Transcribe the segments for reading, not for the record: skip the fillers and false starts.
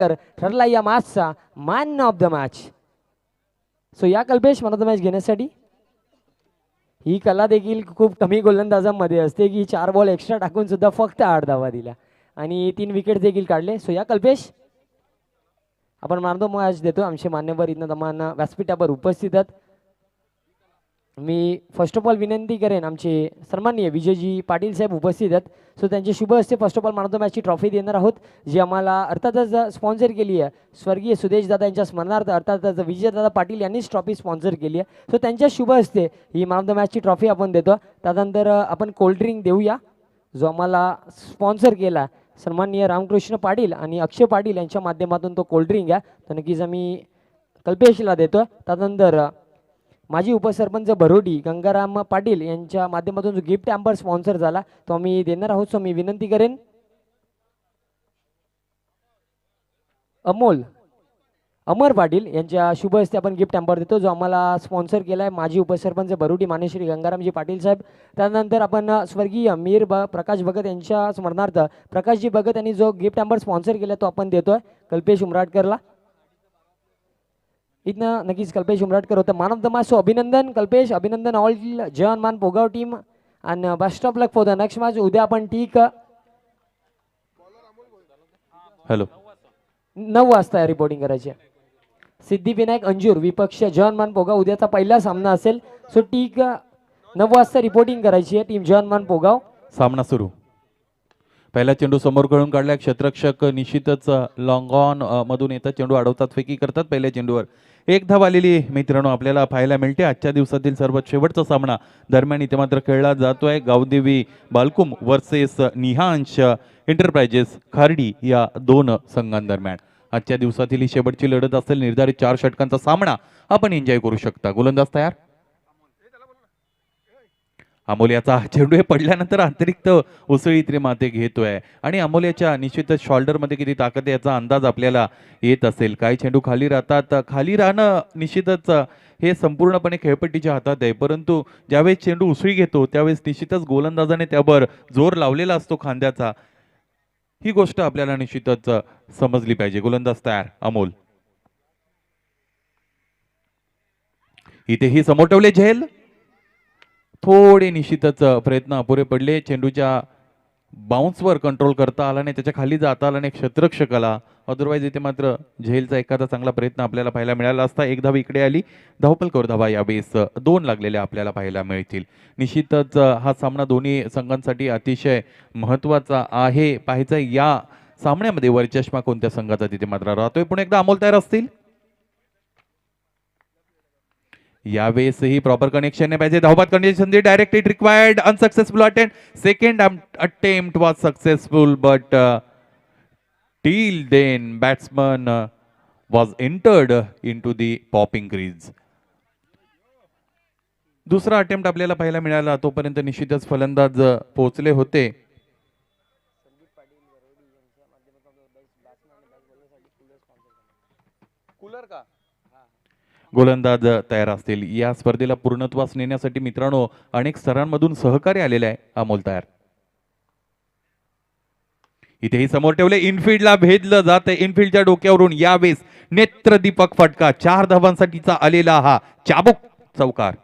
ठरला या मॅचचा man of the match. So या Kalpesh man of the match घेण्यासाठी ही कला देखील खूप कमी गोलंदाजांमध्ये असते की 4 बॉल एक्स्ट्रा टाकून सुद्धा फक्त 8 धावा दिल्या आणि 3 विकेट देखील काढले. सो या कल्पेश आपण मॅन ऑफ द मॅच देतो. आमचे मान्यवर इथं तमाम व्यासपीठावर उपस्थित आहेत. मी फर्स्ट ऑफ ऑल विनंती करेन आमचे सन्माननीय विजयजी पाटील साहेब उपस्थित आहेत. सो त्यांचे शुभ हस्ते first of all man of the मॅचची ट्रॉफी देणार आहोत, जी आम्हाला अर्थातच स्पॉन्सर केली आहे स्वर्गीय सुदेशदादा यांच्या स्मरणार्थ. अर्थातच विजयदादा पाटील यांनीच ट्रॉफी स्पॉन्सर केली आहे. सो त्यांच्या शुभ हस्ते ही मॅन ऑफ द मॅचची ट्रॉफी आपण देतो. त्यानंतर आपण कोल्ड्रिंक देऊया जो आम्हाला स्पॉन्सर केला सन्माननीय रामकृष्ण पाटील आणि अक्षय पाटील यांच्या माध्यमातून तो कोल्ड्रिंक आहे तर नक्कीच आम्ही कल्पेशला देतो. त्यानंतर माजी उपसरपंच भरोडी गंगाराम पाटील यांच्या माध्यमातून जो गिफ्ट हॅम्पर स्पॉन्सर झाला तो आम्ही देणार आहोत. सो मी विनंती करेन अमर पाटील यांच्या शुभ हस्ते आपण गिफ्ट हॅम्पर देतो जो आम्हाला स्पॉन्सर केला आहे माजी उपसरपंच भरोडी मानेश्री गंगारामजी पाटील साहेब. त्यानंतर आपण स्वर्गीय प्रकाश भगत यांच्या स्मरणार्थ प्रकाशजी भगत यांनी जो गिफ्ट हॅम्पर स्पॉन्सर केला तो आपण देतोय कल्पेश उमराटकरला. इथनं नक्कीच कल्पेश उमराटकर होतं man of the match. So अभिनंदन कल्पेश, अभिनंदन ऑल जवान मान पोगाव टीम आणि best of luck for the next match. उद्या आपण ठीक हॅलो 9 वाजता रिपोर्टिंग करायची. सिद्धिविनायक अंजूर विपक्ष जवान मान पोगाव उद्याचा पहिला सामना असेल. सो ठीक 9 वाजता रिपोर्टिंग करायची आहे टीम जवान मान पोगाव. सामना सुरू. पहिला चेंडू समोर कळून काढला. क्षेत्ररक्षक निश्चितच लॉंग ऑन मधून येतात, चेंडू अडवतात, फेकी करतात. पहिल्या चेंडूवर एक धाव आलेली मित्रांनो आपल्याला पाहायला मिळते. आजच्या दिवसातील सर्वात शेवटचा सामना दरम्यान इथे मात्र खेळला जातोय. गावदेवी बालकुम वर्सेस निहांश एंटरप्राइजेस खार्डी या दोन संघांदरम्यान आजच्या दिवसातील ही शेवटची लढत असेल. निर्धारित 4 षटकांचा सामना आपण एन्जॉय करू शकता. गोलंदाज तयार. अमोल्याचा चेंडू हे पडल्यानंतर अतिरिक्त उसळी तरी माते घेतोय आणि अमोल्याच्या निश्चितच शोल्डरमध्ये किती ताकद आहे याचा अंदाज आपल्याला येत असेल. काही चेंडू खाली राहतात, खाली राहणं निश्चितच हे संपूर्णपणे खेळपट्टीच्या हातात आहे, परंतु ज्यावेळेस चेंडू उसळी घेतो त्यावेळेस निश्चितच गोलंदाजाने त्यावर जोर लावलेला असतो खांद्याचा. ही गोष्ट आपल्याला निश्चितच समजली पाहिजे. गोलंदाज तयार अमोल. इथेही समोर ठेवले झेल. थोडे निश्चितच प्रयत्न अपुरे पडले. चेंडूच्या बाउन्सवर कंट्रोल करता आला नाही, त्याच्या खाली जाता आला नाही क्षेत्ररक्षकाला. अदरवाईज इथे मात्र झेलचा एखादा चांगला प्रयत्न आपल्याला पाहायला मिळाला असता. एक धाव इकडे आली. धावपलकर धावा यावेळेस 2 लागलेल्या आपल्याला पाहायला मिळतील. निश्चितच हा सामना दोन्ही संघांसाठी अतिशय महत्त्वाचा आहे. पाहायचा या सामन्यामध्ये वरचष्मा कोणत्या संघाचा तिथे मात्र राहतोय. पुन्हा एकदा अमोल तयार असतील. यावेळेसही प्रॉपर कनेक्शन नाही पाहिजे. धावबाद करण्याची संधी. Direct hit required. Unsuccessful attempt. Second attempt was successful but till then batsman was entered into the popping crease. दुसरा अटेम्प्ट आपल्याला पाहायला मिळाला. तोपर्यंत निश्चितच फलंदाज पोहोचले होते. कूलर का गोलंदाज तयार असतील. या स्पर्धेला पूर्णत्वास नेण्यासाठी मित्रांनो अनेक स्तरांमधून सहकार्य आलेले आहे. अमोल तयार. इथेही समोर ठेवले. इनफिल्डला भेदलं जाते. इनफिल्डच्या डोक्यावरून यावेळेस नेत्रदीपक फटका. 4 धावांसाठीचा आलेला हा चाबूक चौकार.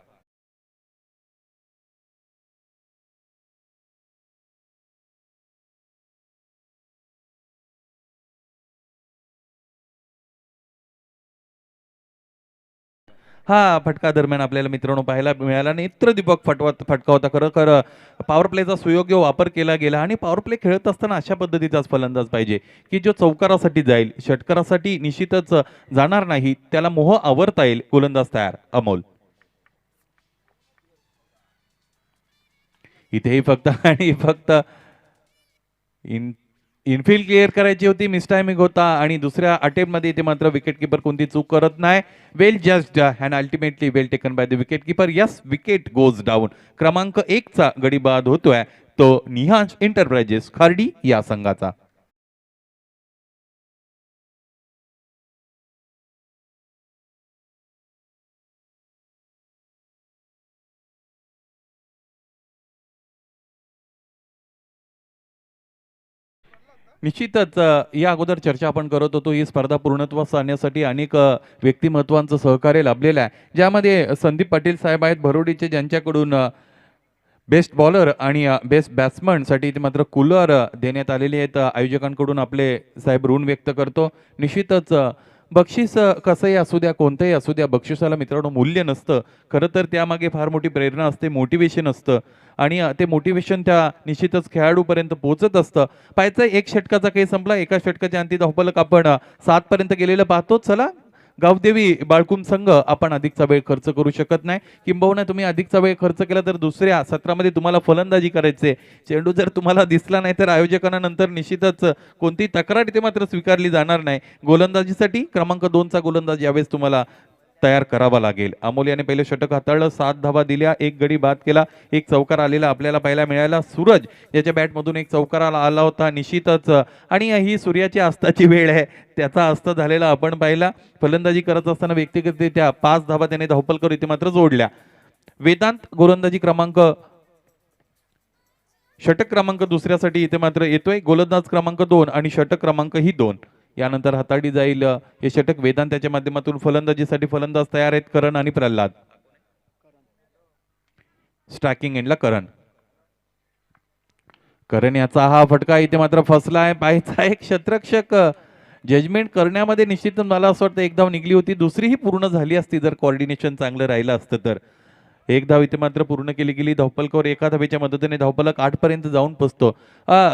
हा फटका दरम्यान आपल्याला मित्रांनो पाहायला मिळाला. नेत्रदीपक फटका होता. खरं खरं पॉवर प्लेचा सुयोग्य वापर केला गेला आणि पॉवर प्ले खेळत असताना अशा पद्धतीचाच फलंदाज पाहिजे की जो चौकारासाठी जाईल, षटकारासाठी निश्चितच जाणार नाही, त्याला मोह आवरता येईल. गोलंदाज तयार अमोल. इथेही फक्त आणि फक्त इनफिल्ड क्लिअर करायची होती. मिसटायमिंग होता आणि दुसऱ्या अटेम्प्ट मध्ये इथे मात्र विकेट कीपर कोणती चूक करत नाही. Well judged and ultimately well taken by the wicket keeper. Yes, wicket goes down. क्रमांक 1 चा गडी बाद होतोय तो निहांश एंटरप्राइजेस खार्डी या संघाचा. निश्चितच या अगोदर चर्चा आपण करत होतो. ही स्पर्धा पूर्णत्वास आणण्यासाठी अनेक व्यक्तिमत्वांचं सहकार्य लाभलेलं आहे. ज्यामध्ये संदीप पाटील साहेब आहेत भरोडीचे, ज्यांच्याकडून बेस्ट बॉलर आणि बेस्ट बॅट्समनसाठी ते मात्र कूलर देण्यात आलेले आहेत. आयोजकांकडून आपले साहेब ऋण व्यक्त करतो. निश्चितच बक्षीस कसंही असू द्या, कोणतंही असू द्या, बक्षिसाला मित्रांनो मूल्य नसतं. खरं तर त्यामागे फार मोठी प्रेरणा असते, मोटिवेशन असतं आणि ते मोटिवेशन त्या निश्चितच खेळाडूपर्यंत पोहोचत असतं. पाहायचं एक षटकाचा खेळ संपला, एका षटकाच्या अंती धावफलक आपण 7 पर्यंत गेलेलं पाहतो. चला गावदेवी बाळकुम संघ आपण अधिकचा वेळ खर्च करू शकत नाही, किंबहुना तुम्ही अधिकचा वेळ खर्च केला तर दुसऱ्या सत्रामध्ये तुम्हाला फलंदाजी करायचे. चेंडू जर तुम्हाला दिसला नाही तर आयोजकांना नंतर निश्चितच कोणती तक्रार इथे मात्र स्वीकारली जाणार नाही. गोलंदाजीसाठी क्रमांक 2चा गोलंदाज यावेळेस तुम्हाला तयार करावा लागेल. अमोल याने पहिले षटक हाताळलं, 7 धावा दिल्या, एक गडी बाद केला, एक चौकार आलेला आपल्याला पाहायला मिळाला. सूरज याच्या बॅटमधून एक चौकार आला होता निश्चितच, आणि ही सूर्याची अस्ताची वेळ आहे, त्याचा अस्त झालेला आपण पाहिला. फलंदाजी करत असताना व्यक्तिगतरित्या 5 धावा त्याने धावपल इथे मात्र जोडल्या. वेदांत गोलंदाजी क्रमांक षटक क्रमांक दुसऱ्यासाठी इथे मात्र येतोय. गोलंदाज क्रमांक 2 आणि षटक क्रमांक ही 2. यानंतर हाताळली जाईल हे षटक. वेदांत त्याच्या माध्यमातून फलंदाजीसाठी फलंदाज तयार आहेत, करण आणि प्रल्हाद. स्ट्रायकिंग एंडला करण याचा हा फटका इथे मात्र फसला आहे. पाहायचा एक क्षेत्ररक्षक जजमेंट करण्यामध्ये निश्चित मला असं वाटतं एक धाव निघली होती, दुसरी ही पूर्ण झाली असती जर कोऑर्डिनेशन चांगलं राहिलं असतं तर. एक धाव इथे मात्र पूर्ण केली गेली. धावपलकावर एका धावेच्या मदतीने धावपलक 8 पर्यंत जाऊन पोहोचतो.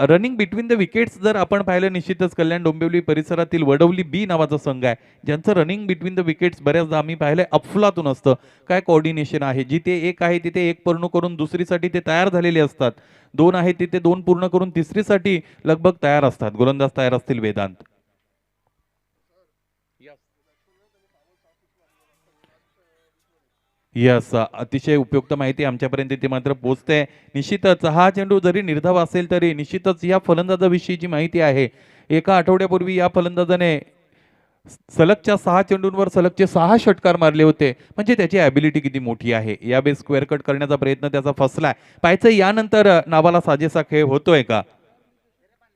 रनिंग बिटवीन द विकेट्स जर आपण पाहिलं, निश्चितच कल्याण डोंबिवली परिसरातील वडवली बी नावाचा संघ आहे, ज्यांचं रनिंग बिटवीन द विकेट्स बऱ्याचदा आम्ही पाहिलंय अफलातून असतं. काय कोऑर्डिनेशन आहे, जिथे एक आहे तिथे एक पूर्ण करून दुसरीसाठी ते तयार झालेले असतात. 2 आहे तिथे 2 पूर्ण करून तिसरीसाठी लगभग तयार असतात. गोलंदाज तयार असतील वेदांत. यस, अतिशय उपयुक्त माहिती आमच्यापर्यंत इथे मात्र पोहोचते. निश्चितच हा चेंडू जरी निर्धाव असेल तरी निश्चितच या फलंदाजाविषयी जी माहिती आहे, एका आठवड्यापूर्वी या फलंदाजाने सलगच्या 6 चेंडूंवर सलगचे 6 षटकार मारले होते. म्हणजे त्याची ॲबिलिटी किती मोठी आहे. यावेळेस स्क्वेअर कट करण्याचा प्रयत्न त्याचा फसलाय. पाहायचं यानंतर नावाला साजेसा खेळ होतोय का.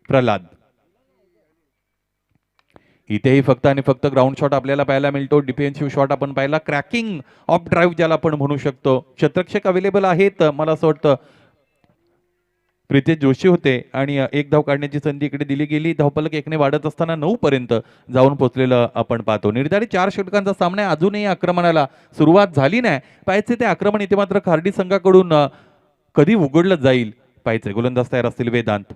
प्रल्हाद इथेही फक्त आणि फक्त ग्राउंड शॉट आपल्याला पाहायला मिळतो. डिफेन्सिव्ह शॉट आपण पाहिला, क्रॅकिंग ऑफ ड्राईव्ह ज्याला आपण म्हणू शकतो. क्षेत्ररक्षक अवेलेबल आहेत, मला असं वाटतं प्रितेश जोशी होते, आणि एक धाव काढण्याची संधी इकडे दिली गेली. धावपलक एकने वाढत असताना 9 पर्यंत जाऊन पोहोचलेलं आपण पाहतो. निर्धारित 4 षटकांचा सामना आहे, अजूनही आक्रमणाला सुरुवात झाली नाही. पाहायचे ते आक्रमण इथे मात्र खार्डी संघाकडून कधी उघडलं जाईल पाहायचे. गोलंदाज तयार असतील वेदांत.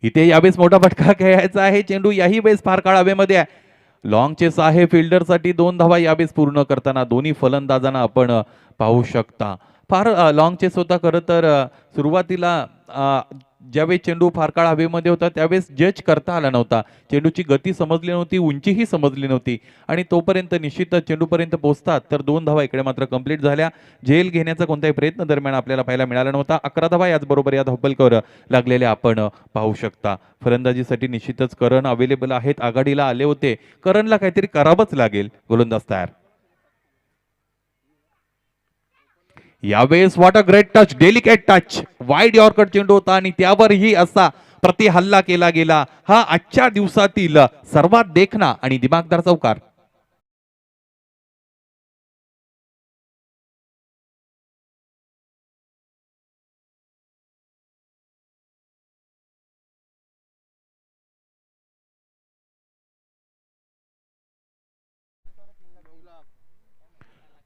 इथे यावेळेस मोठा फटका खेळायचा आहे. चेंडू याही वेळेस फार काळ हवेमध्ये आहे. लॉंग चेस आहे फिल्डरसाठी. 2 धावा यावेळेस पूर्ण करताना दोन्ही फलंदाजांना आपण पाहू शकता. फार लॉंग चेस होता खरं तर. सुरुवातीला ज्यावेळेस चेंडू फार काळ हवेमध्ये होता त्यावेळेस जज करता आला नव्हता. चेंडूची गती समजली नव्हती, उंचीही समजली नव्हती, आणि तोपर्यंत निश्चितच चेंडूपर्यंत पोहोचतात तर 2 धावा इकडे मात्र कंप्लीट झाल्या. झेल घेण्याचा कोणताही प्रयत्न दरम्यान आपल्याला पाहायला मिळाला नव्हता. 11 धावा याचबरोबर या धावपलकावर लागलेल्या आपण पाहू शकता. फलंदाजीसाठी निश्चितच करण अवेलेबल आहेत, आघाडीला आले होते. करणला काहीतरी करावंच लागेल. गोलंदाज तयार. यावेळेस what a great touch, delicate touch, wide yorker चेंडू होता आणि त्यावरही असा प्रतिहल्ला केला गेला. हा आजच्या दिवसातील सर्वात देखणा आणि दिमागदार चौकार.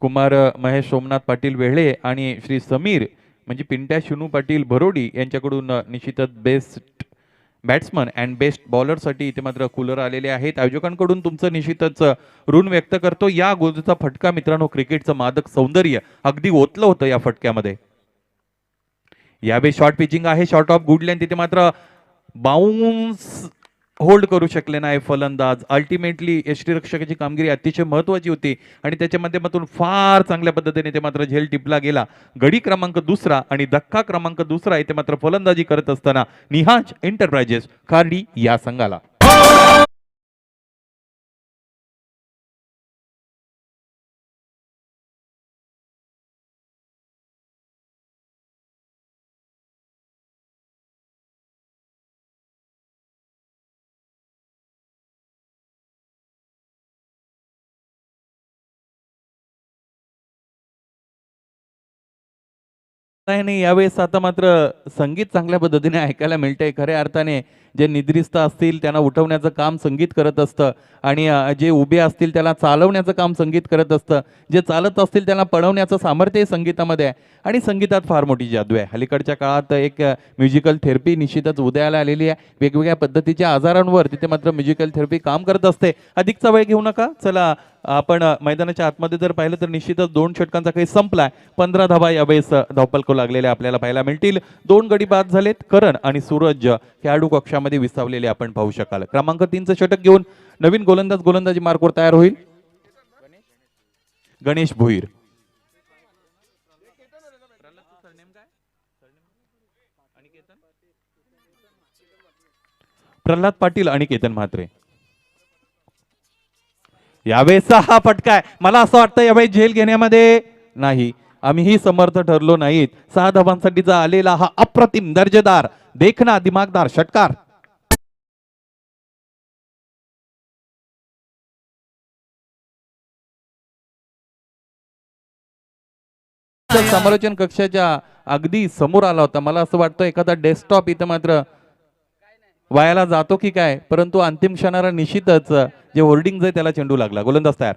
कुमार महेश सोमनाथ पाटील वेळळे आणि श्री समीर म्हणजे पिंट्या शिनू पाटील भरोडी यांच्याकडून निश्चितच बेस्ट बॅट्समन अँड बेस्ट बॉलरसाठी इथे मात्र कूलर आलेले आहेत. आयोजकांकडून तुमचं निश्चितच ऋण व्यक्त करतो. या गोलचा फटका मित्रांनो क्रिकेटचं मादक सौंदर्य अगदी ओतलं होतं या फटक्यामध्ये. यावेळी शॉर्ट पिचिंग आहे, शॉर्ट ऑफ गुड लेंथ. तिथे मात्र बाउन्स होल्ड करू शकले नाही फलंदाज. अल्टिमेटली यष्टीरक्षकाची कामगिरी अतिशय महत्वाची होती आणि त्याच्या माध्यमातून फार चांगल्या पद्धतीने ते मात्र झेल टिपला गेला. गडी क्रमांक 2 आणि धक्का क्रमांक 2 इथे मात्र फलंदाजी करत असताना निहाज एंटरप्राइजेस खार्डी या संघाला नाही यावेळेस आता मात्र संगीत चांगल्या पद्धतीने ऐकायला मिळतंय. खऱ्या अर्थाने जे निद्रिस्त असतील त्यांना उठवण्याचं काम संगीत करत असतं आणि जे उभे असतील त्याला चालवण्याचं काम संगीत करत असतं. जे चालत असतील त्यांना पळवण्याचं सामर्थ्य संगीतामध्ये आहे आणि संगीतात फार मोठी जादू आहे. अलीकडच्या काळात एक म्युझिकल थेरपी निश्चितच उदयाला आलेली आहे. वेगवेगळ्या पद्धतीच्या आजारांवर तिथे मात्र म्युझिकल थेरपी काम करत असते. अधिकचा वेळ घेऊ नका. चला आपण मैदानाच्या आतमध्ये जर पाहिलं तर निश्चितच 2 षटकांचा काही संपलाय. 15 धावा यावेळेस धावपलको लागलेल्या आपल्याला पाहायला मिळतील. 2 गडी बाद झालेत. करण आणि सूरज खेळाडू कक्षामध्ये विसावलेले आपण पाहू शकाल. क्रमांक 3चं षटक घेऊन नवीन गोलंदाज गोलंदाजी मार्कवर तयार होईल. गणेश भोईर. प्रल्हाद पाटील आणि केतन म्हात्रे. यावेळेचा हा फटका आहे. मला असं वाटतं यावेळी झेल घेण्यामध्ये नाही, आम्हीही समर्थ ठरलो नाहीत. 6 धावांसाठीचा आलेला हा अप्रतिम दर्जेदार देखना दिमागदार षटकार. समालोचन कक्षाच्या अगदी समोर आला होता. मला असं वाटतं एखादा डेस्कटॉप इथं मात्र वायाला जातो की काय, परंतु अंतिम क्षणाला निश्चितच जे होर्डिंग आहे त्याला चेंडू लागला. गोलंदाज तयार.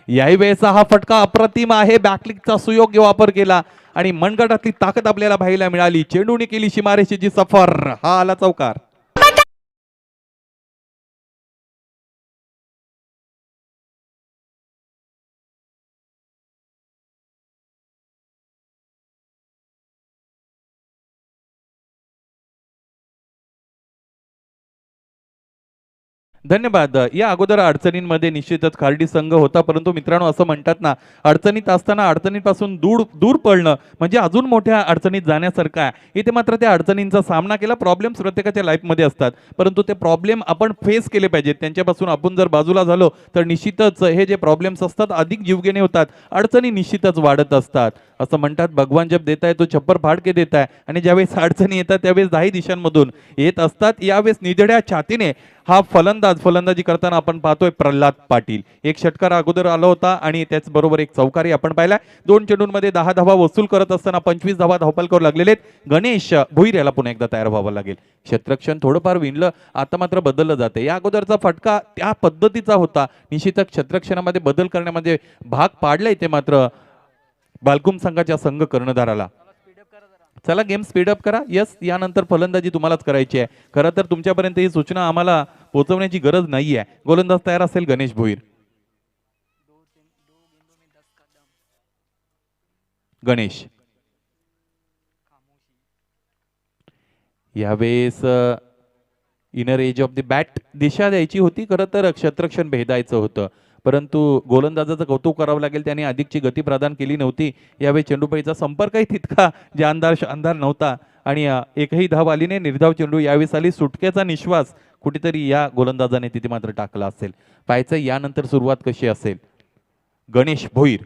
याही वेळेचा हा फटका अप्रतिम आहे. बॅकलिकचा सुयोग्य वापर केला आणि मनगटातली ताकद आपल्याला पाहायला मिळाली. चेंडूने केली सीमारेषेची सफर. हा आला चौकार. धन्यवाद. या अगोदर अडचणींमध्ये निश्चितच खार्डी संघ होता, परंतु मित्रांनो असं म्हणतात ना, अडचणीत असताना अडचणीपासून दूर दूर पळणं म्हणजे अजून मोठ्या अडचणीत जाण्यासारखं आहे. इथे मात्र त्या अडचणींचा सामना केला. प्रॉब्लेम्स प्रत्येकाच्या लाईफमध्ये असतात, परंतु ते प्रॉब्लेम आपण फेस केले पाहिजेत. त्यांच्यापासून आपण जर बाजूला झालो तर निश्चितच हे जे प्रॉब्लेम्स असतात अधिक जीवघेणे होतात. अडचणी निश्चितच वाढत असतात. असं म्हणतात भगवान जब देता है तो छप्पर फाड़ के देता है आणि ज्यावेळेस अडचणी येतात त्यावेळेस 10 दिशांमधून येत असतात. यावेळेस निधड्या छातीने हा फलंदाजी करताना आपण पाहतोय प्रल्हाद पाटील. एक षटकार अगोदर आला होता आणि त्याचबरोबर एक चौकारी आपण पाहिला. 2 चेंडूंमध्ये 10 धावा वसूल करत असताना 25 धावा धावपलकावर लागलेले गणेश भोईर याला पुन्हा एकदा तयार व्हावं लागेल. क्षेत्ररक्षण थोडंफार विणलं, आता मात्र बदललं जाते. या अगोदरचा फटका त्या पद्धतीचा होता. निश्चितच क्षेत्ररक्षणामध्ये बदल करण्यामध्ये भाग पाडलाय ते मात्र बालकुम संघाच्या संघ कर्णधाराला. चला गेम स्पीडअप करा. यस, यानंतर फलंदाजी तुम्हालाच करायची आहे. खरं तर तुमच्यापर्यंत ही सूचना आम्हाला पोहोचवण्याची गरज नाही आहे. गोलंदाज तयार असेल गणेश भोईर. गणेश यावेळेस inner edge of the bat दिशा द्यायची होती. खरं तर क्षेत्ररक्षण भेदायचं होतं, परंतु गोलंदाजाचं कौतुक करावं लागेल, त्याने अधिकची गती प्रदान केली नव्हती. यावेळी चेंडूपळीचा संपर्कही तितका जानदार शानदार नव्हता आणि एकही धाव आली नाही. निर्धाव चेंडू यावेळेस आली. सुटकेचा निश्वास कुठेतरी या गोलंदाजाने तिथे मात्र टाकला असेल. पाहायचं यानंतर सुरुवात कशी असेल. गणेश भोईर.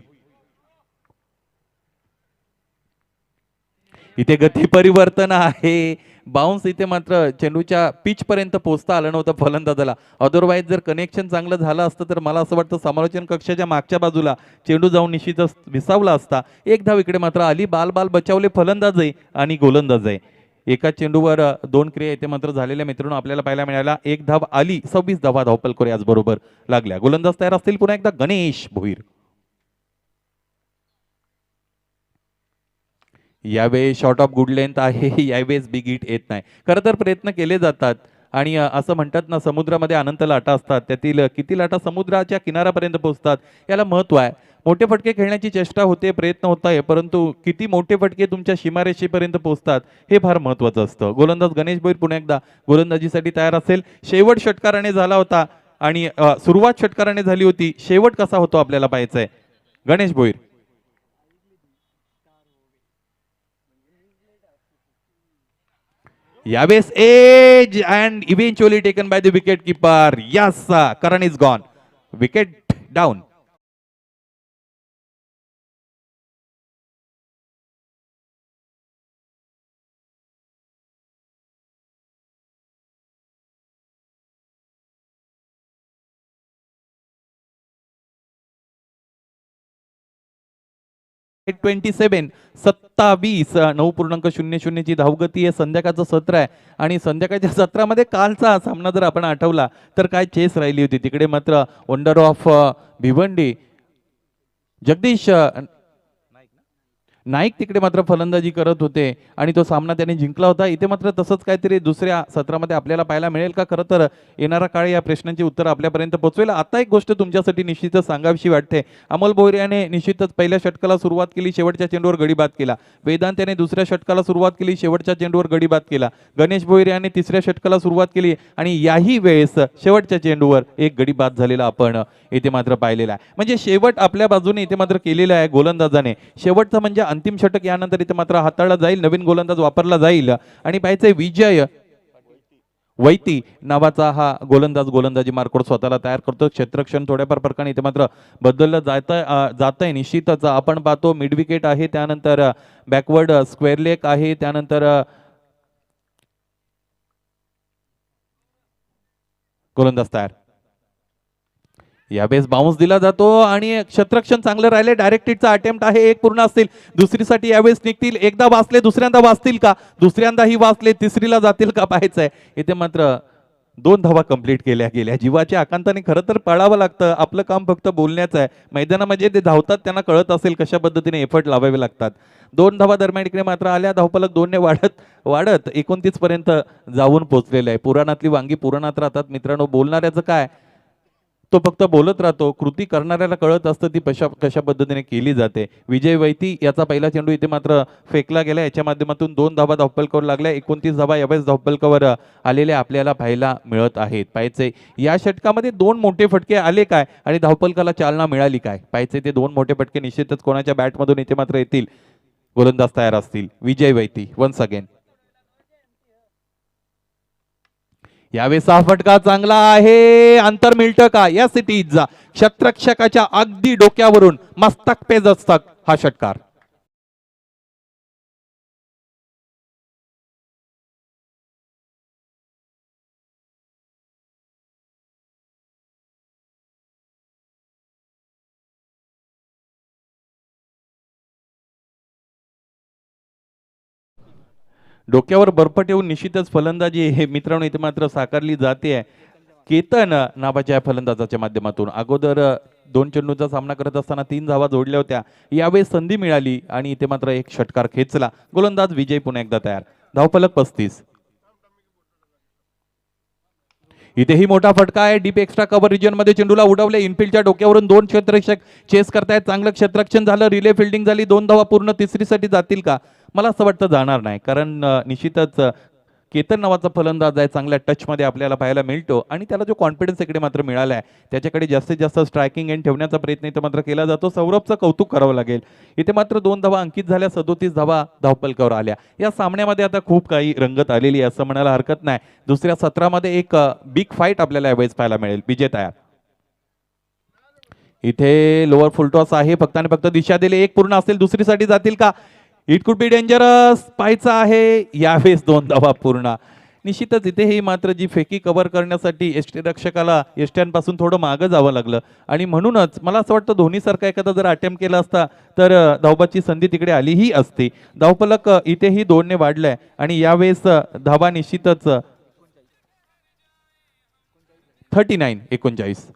इथे गती परिवर्तन आहे. बाउन्स इथे मात्र चेंडूच्या पिच पर्यंत पोहोचता आलं नव्हतं फलंदाजाला. अदरवाईज जर कनेक्शन चांगलं झालं असतं तर मला असं वाटतं समालोचन कक्षाच्या मागच्या बाजूला चेंडू जाऊन निश्चितच विसावला असता. एक धाव इकडे मात्र आली. बाल बचावले फलंदाजही आणि गोलंदाजही. एका चेंडूवर 2 क्रिया इथे मात्र झालेल्या मित्रांनो आपल्याला पाहायला मिळाला. एक धाव आली. 26 धावा धावपलकर याचबरोबर लागल्या. गोलंदाज तयार असतील पुन्हा एकदा गणेश भोईर. यावेळी शॉर्ट ऑफ गुड लेंथ आहे. यावेळेस बिग हिट येत नाही. खरं तर प्रयत्न केले जातात आणि असं म्हणतात ना, समुद्रामध्ये अनंत लाटा असतात, त्यातील किती लाटा समुद्राच्या किनाऱ्यापर्यंत पोहोचतात याला महत्व आहे. मोठे फटके खेळण्याची चेष्टा होते, प्रयत्न होत आहे, परंतु किती मोठे फटके तुमच्या सीमारेषेपर्यंत पोहोचतात हे फार महत्वाचं असतं. गोलंदाज गणेश भोईर पुन्हा एकदा गोलंदाजीसाठी तयार असेल. शेवट षटकाराने झाला होता आणि सुरुवात षटकाराने झाली होती. शेवट कसा होतो आपल्याला पाहायचं आहे. गणेश भोईर. यावेळेस edge and eventually taken by the wicket keeper. Yes, Karan is gone. Wicket down. 27 27 9.00 ची धावगती आहे. संध्याकाळचं सत्र आहे आणि संध्याकाळच्या सत्रामध्ये कालचा सामना जर आपण आठवला तर काय चेस राहिली होती. तिकडे मात्र वंडर ऑफ भिवंडी जगदीश नाईक तिकडे मात्र फलंदाजी करत होते आणि तो सामना त्यांनी जिंकला होता. इथे मात्र तसंच काहीतरी दुसऱ्या सत्रामध्ये आपल्याला पाहायला मिळेल का? खरं तर येणारा काळ या प्रश्नांची उत्तर आपल्यापर्यंत पोहोचवेल. आता एक गोष्ट तुमच्यासाठी निश्चितच सांगावीशी वाटते. अमोल भोईर याने निश्चितच पहिल्या षटकाला सुरुवात केली, शेवटच्या चेंडूवर गडी बाद केला. वेदांत याने दुसऱ्या षटकाला सुरुवात केली, शेवटच्या चेंडूवर गडी बाद केला. गणेश भोईर याने तिसऱ्या षटकाला सुरुवात केली आणि याही वेळेस शेवटच्या चेंडूवर एक गडी बाद झालेला आपण इथे मात्र पाहिलेला आहे. म्हणजे शेवट आपल्या बाजूने इथे मात्र केलेला आहे गोलंदाजाने. शेवटचं म्हणजे अंतिम षटक यानंतर इथे मात्र हाताळला जाईल, नवीन गोलंदाज वापरला जाईल आणि पाहायचंय विजय वैती नावाचा हा गोलंदाजी मार्कवर स्वतःला तयार करतो. क्षेत्रक्षण थोड्याफार फरकाने इथे मात्र बदललं जातंय निश्चितच. आपण पाहतो मिड विकेट आहे, त्यानंतर बॅकवर्ड स्क्वेअर लेग आहे, त्यानंतर गोलंदाज तयार. यावेळेस बाउन्स दिला जातो आणि क्षेत्ररक्षण चांगलं राहिले. डायरेक्ट हिटचा अटेम्प्ट आहे, एक पूर्ण असतील. दुसरीसाठी यावेळेस निघतील. एकदा वाचले, दुसऱ्यांदा वाचतील का? दुसऱ्यांदाही वाचले, तिसरीला जातील का पाहायचंय. इथे मात्र 2 धावा कंप्लीट केल्या गेल्या. जीवाच्या आकांताने खरं तर पळावं लागतं. आपलं काम फक्त बोलण्याचं आहे. मैदानामध्ये ते धावतात, त्यांना कळत असेल कशा पद्धतीने एफर्ट लावावे लागतात. 2 धावा दरम्यान इकडे मात्र आल्या. धावफलक 2 ने वाढत 29 पर्यंत जाऊन पोहोचलेलं आहे. पुराणातली वांगी पुराणात राहतात मित्रांनो. बोलणाऱ्याचं काय, तो फक्त बोलत राहतो, कृती करणाऱ्याला कळत असतं ती कशा पद्धतीने केली जाते. विजय वैती याचा पहिला चेंडू इथे मात्र फेकला गेला. याच्या माध्यमातून 2 धावा धावफलकावर लागल्या. 29 धावा यावेळेस धावफलकावर आलेल्या आपल्याला पाहायला मिळत आहेत. पाहायचे या षटकामध्ये 2 मोठे फटके आले काय आणि धावफलकाला चालना मिळाली काय. पाहायचे ते 2 मोठे फटके निश्चितच कोणाच्या बॅटमधून इथे मात्र येतील. गोलंदाज तयार असतील. विजय वैती वन्स अगेन. यावेळेस हा फटका चांगला आहे. अंतर मिळतं का? Yes it is. क्षेत्ररक्षकाच्या अगदी डोक्यावरून मस्तक पे दस्तक हा षटकार. डोक्यावर बर्फ ठेवून निश्चितच फलंदाजी हे मित्रांनो इथे मात्र साकारली जाते. केतन नावाच्या फलंदाजाच्या माध्यमातून अगोदर 2 चेंडूंचा सामना करत असताना 3 धावा जोडल्या होत्या. यावेळेस संधी मिळाली आणि इथे मात्र एक षटकार खेचला. गोलंदाज विजय पुन्हा एकदा तयार. धावफलक 35. इथेही मोठा फटका आहे. डीप एक्स्ट्रा कव्हर रिजन मध्ये चेंडूला उडवले. इनफिल्डच्या डोक्यावरून 2 क्षेत्ररक्षक चेस करतायत. चांगलं क्षेत्ररक्षण झालं. रिले फिल्डिंग झाली. 2 धावा पूर्ण. तिसरीसाठी जातील का? मला असं वाटतं जाणार नाही, कारण निश्चितच केतन नावाचा फलंदाज आहे. चांगल्या टचमध्ये आपल्याला पाहायला मिळतो आणि त्याला जो कॉन्फिडन्स इकडे मात्र मिळाला आहे त्याच्याकडे जास्तीत जास्त स्ट्रायकिंग एंड ठेवण्याचा प्रयत्न इथे मात्र केला जातो. सौरभचं कौतुक करावं लागेल. इथे मात्र 2 धावा अंकित झाल्या. 37 धावा धावफलकावर आल्या. या सामन्यामध्ये आता खूप काही रंगत आलेली आहे असं म्हणायला हरकत नाही. दुसऱ्या सत्रामध्ये एक बिग फाईट आपल्याला यावेळेस पाहायला मिळेल. विजय तयार. इथे लोअर फुलटॉस आहे. फक्त आणि फक्त दिशा दिली. एक पूर्ण असेल. दुसरीसाठी जातील का? It could be dangerous. पाहायचं आहे. यावेळेस 2 धावा पूर्ण. निश्चितच इथेही मात्र जी फेकी कव्हर करण्यासाठी यष्टीरक्षकाला यष्ट्यांपासून थोडं मागं जावं लागलं आणि म्हणूनच मला असं वाटतं धोनीसारखा एखादा जर अटेम्प्ट केला असता तर धावबाची संधी तिकडे आलीही असती. धावफलक इथेही 2 ने वाढलाय आणि यावेळेस धावा निश्चितच 39.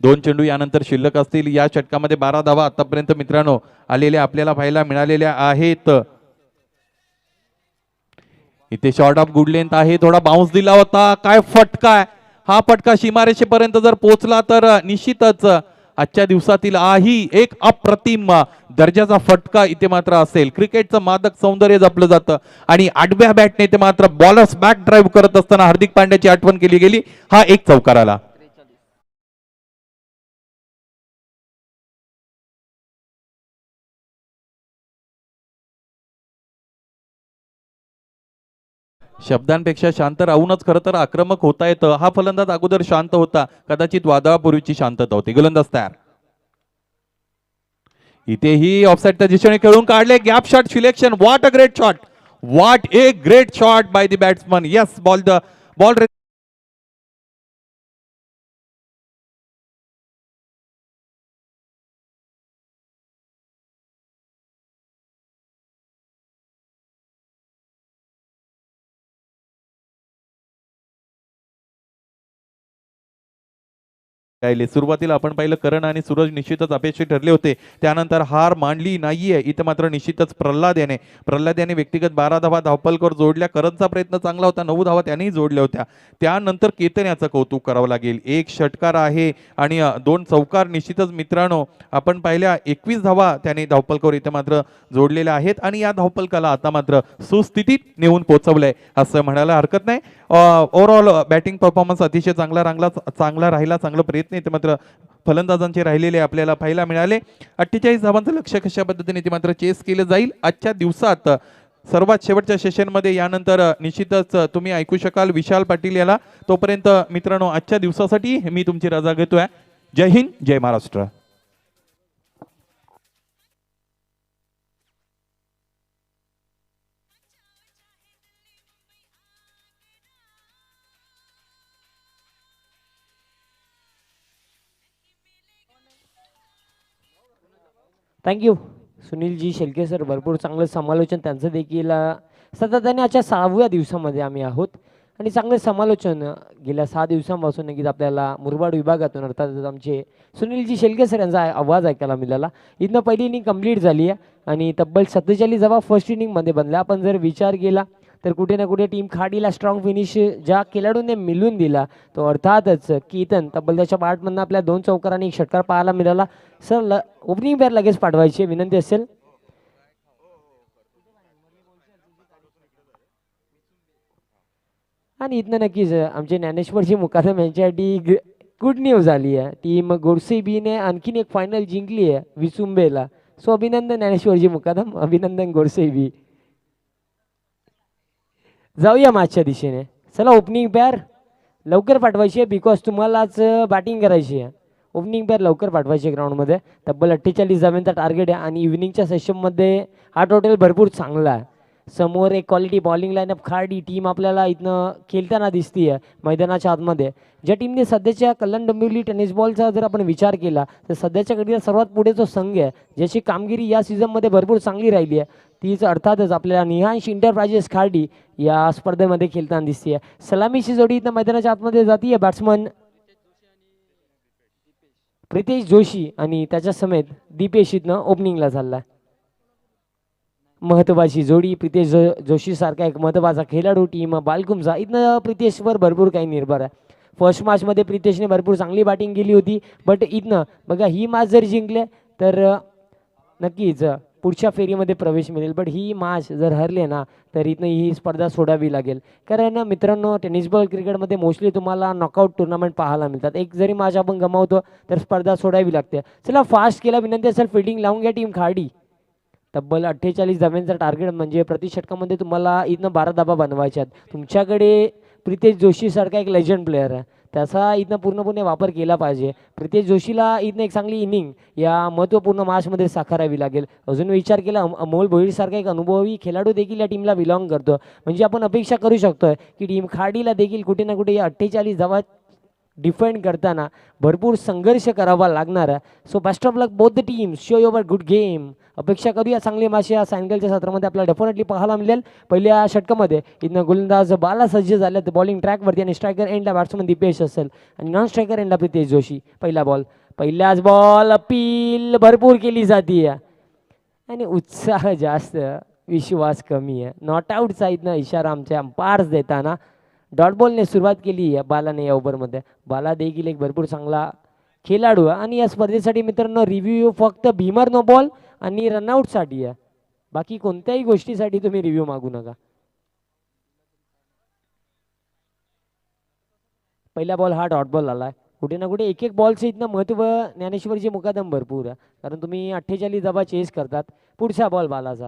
2 चेंडू यानंतर शिल्लक असतील. या षटकामध्ये 12 धावा आतापर्यंत मित्रांनो आलेल्या आपल्याला पाहायला मिळालेल्या आहेत. इथे शॉर्ट ऑफ गुड लेंथ आहे. थोडा बाउन्स दिला होता. काय फटका आहे हा. फटका सीमारेषेपर्यंत जर पोहोचला तर निश्चितच आजच्या दिवसातील एक अप्रतिम दर्जाचा फटका इथे मात्र असेल. क्रिकेटचं मादक सौंदर्य जपलं जातं आणि आडव्या बॅटने इथे मात्र बॉलर्स बॅक ड्राईव्ह करत असताना हार्दिक पांड्याची आठवण केली गेली. हा एक चौकार आला. शब्दांपेक्षा शांत राहूनच खरं तर आक्रमक होता येतं. हा फलंदाज अगोदर शांत होता. कदाचित वादळापूर्वीची शांतता होती. गोलंदाज तयार. इथेही ऑफसाईडच्या दिशेने खेळून काढले. Gap shot selection. What a great shot. What a great shot by the batsman. Yes ball राहिले. सुरुवातीला आपण पाहिलं करण आणि सूरज निश्चितच अपेक्षित ठरले होते, त्यानंतर हार मांडली नाहीये. इथं मात्र निश्चितच प्रल्हाद याने व्यक्तिगत 12 धावा धावपलकर जोडल्या. करणचा प्रयत्न चांगला होता, 9 धावा त्यांनीही जोडल्या होत्या. त्यानंतर केतन याचं कौतुक करावं लागेल. एक षटकार आहे आणि 2 चौकार निश्चितच मित्रांनो आपण पाहिल्या. 21 धावा त्याने धावपलकर इथं मात्र जोडलेल्या आहेत आणि या धावपलकाला आता मात्र सुस्थितीत नेऊन पोहोचवलंय असं म्हणायला हरकत नाही. ओव्हरऑल बॅटिंग परफॉर्मन्स अतिशय चांगला राहिला, चांगलं प्रयत्न इथे मात्र फलंदाजांचे राहिलेले आपल्याला पाहायला मिळाले. 48 धावांचं लक्ष्य कशा पद्धतीने ते मात्र चेस केलं जाईल आजच्या दिवसात. सर्वात शेवटच्या सेशनमध्ये यानंतर निश्चितच तुम्ही ऐकू शकाल विशाल पाटील याला. तोपर्यंत मित्रांनो आजच्या दिवसासाठी मी तुमची रजा घेतोय. जय हिंद, जय महाराष्ट्र. Thank you Sunilji Shelke sir. भरपूर चांगलं समालोचन त्यांचं देखील सातत्याने आजच्या 6व्या दिवसामध्ये आम्ही आहोत आणि चांगलं समालोचन गेल्या 6 दिवसांपासून नक्कीच आपल्याला मुरबाड विभागातून अर्थातच आमचे सुनीलजी शेलके सर यांचा आवाज ऐकायला मिळाला. इथनं पहिली इनिंग कंप्लीट झाली आहे आणि तब्बल 47 धावा फर्स्ट इनिंगमध्ये बनल्या. आपण जर विचार केला तर कुठे ना कुठे टीम खाडीला स्ट्रॉंग फिनिश ज्या खेळाडूने मिळून दिला तो अर्थातच केतन. तब्बल त्याच्या बॅटमधनं आपल्या 2 चौकार आणि 1 षटकार पाहायला मिळाला. सर ओपनिंग पेअर लगेच पाठवायची विनंती असेल. आणि इथनं नक्कीच आमचे ज्ञानेश्वरजी मुकादम यांच्यासाठी गुड न्यूज आली आहे. टीम गोडसे बीने आणखीन एक फायनल जिंकली आहे विसुंबेला. सो अभिनंदन ज्ञानेश्वरजी मुकादम, अभिनंदन गोडसे बी. जाऊया मॅचच्या दिशेने. चला ओपनिंग पेअर लवकर पाठवायची आहे बिकॉज तुम्हालाच बॅटिंग करायची आहे. ओपनिंग पेअर लवकर पाठवायचे ग्राउंडमध्ये. तब्बल 48 धावांचा टार्गेट आहे आणि इव्हिनिंगच्या सेशनमध्ये हा टोटल भरपूर चांगला आहे. समोर एक क्वालिटी बॉलिंग लाईनअप खाडी टीम आपल्याला इथनं खेळताना दिसतीये मैदानाच्या आतमध्ये. ज्या टीमने सध्याच्या कल्याण डोंबिवली टेनिस बॉलचा जर आपण विचार केला तर सध्याच्या घडीला सर्वात पुढे जो संघ आहे ज्याची कामगिरी या सीझनमध्ये भरपूर चांगली राहिली आहे तीच अर्थातच आपल्याला निहांश इंटरप्राइजेस खाडी या स्पर्धेमध्ये खेळताना दिसते. सलामीची जोडी इथं मैदानाच्या आतमध्ये जातीय. बॅट्समन प्रितेश जोशी आणि त्याच्या समेत दीपेश इथनं ओपनिंगला चाललाय. महत्वाची जोडी प्रितेश जोशी सारखा एक महत्वाचा खेळाडू टीम बालकुमचा इथनं प्रितेशवर भरपूर काही निर्भर आहे. फर्स्ट मॅचमध्ये प्रितेशने भरपूर चांगली बॅटिंग केली होती बट इथनं बघा ही मॅच जर जिंकले तर नक्कीच पुढच्या फेरीमध्ये प्रवेश मिळेल. बट ही मॅच जर हरले ना तर इथनं ही स्पर्धा सोडावी लागेल. कारण मित्रांनो टेनिस बॉल क्रिकेटमध्ये मोस्टली तुम्हाला नॉकआउट टुर्नामेंट पाहायला मिळतात. एक जरी मॅच आपण गमावतो तर स्पर्धा सोडावी लागते. चला फास्ट केला विनंती असेल फिल्डिंग लावून घ्या टीम खाडी. तब्बल 48 धाब्यांचा टार्गेट म्हणजे प्रति षटकामध्ये तुम्हाला इथनं 12 धाबा बनवायच्या आहेत. तुमच्याकडे प्रितेश जोशी सारखा एक लेजंड प्लेअर आहे त्याचा इथनं पूर्णपणे वापर केला पाहिजे. प्रितेश जोशीला इथनं एक चांगली इनिंग या महत्त्वपूर्ण मॅचमध्ये साकारावी लागेल. अजून विचार केला अमोल भोईर सारखा एक अनुभवी खेळाडू देखील या टीमला बिलॉंग करतो म्हणजे आपण अपेक्षा करू शकतोय की टीम खाडीला देखील कुठे ना कुठे या 48 धावा डिफेंड करताना भरपूर संघर्ष करावा लागणार आहे. So best of luck both the team, show your good game. अपेक्षा करूया चांगली मॅच या सायंकाळच्या सत्रामध्ये आपल्याला डेफिनेटली पाहायला मिळेल. पहिल्या षटकामध्ये इथनं गोलंदाज बाला सज्ज झाले तर बॉलिंग ट्रॅकवरती आणि स्ट्रायकर एंडला बॅट्समन दीपेश असेल आणि नॉन स्ट्रायकर एंडला प्रितेश जोशी. पहिल्याच बॉल अपील भरपूर केली जाते आणि उत्साह जास्त विश्वास कमी आहे. नॉट आऊटचा इथनं इशारा आमच्या अंपायर्स देताना डॉट बॉलने सुरुवात केली आहे बालाने या ओव्हरमध्ये. बाला देखील एक भरपूर चांगला खेळाडू आहे आणि या स्पर्धेसाठी मित्रांनो रिव्ह्यू फक्त भीमर नो बॉल आणि रनआउटसाठी आहे. बाकी कोणत्याही गोष्टीसाठी तुम्ही रिव्ह्यू मागू नका. पहिला बॉल हा डॉट बॉल आला. कुठे ना कुठे एक एक बॉलचं इथनं महत्त्व ज्ञानेश्वरची मुकादम भरपूर आहे कारण तुम्ही 48 धाबा चेस करतात. पुढचा बॉल बालाचा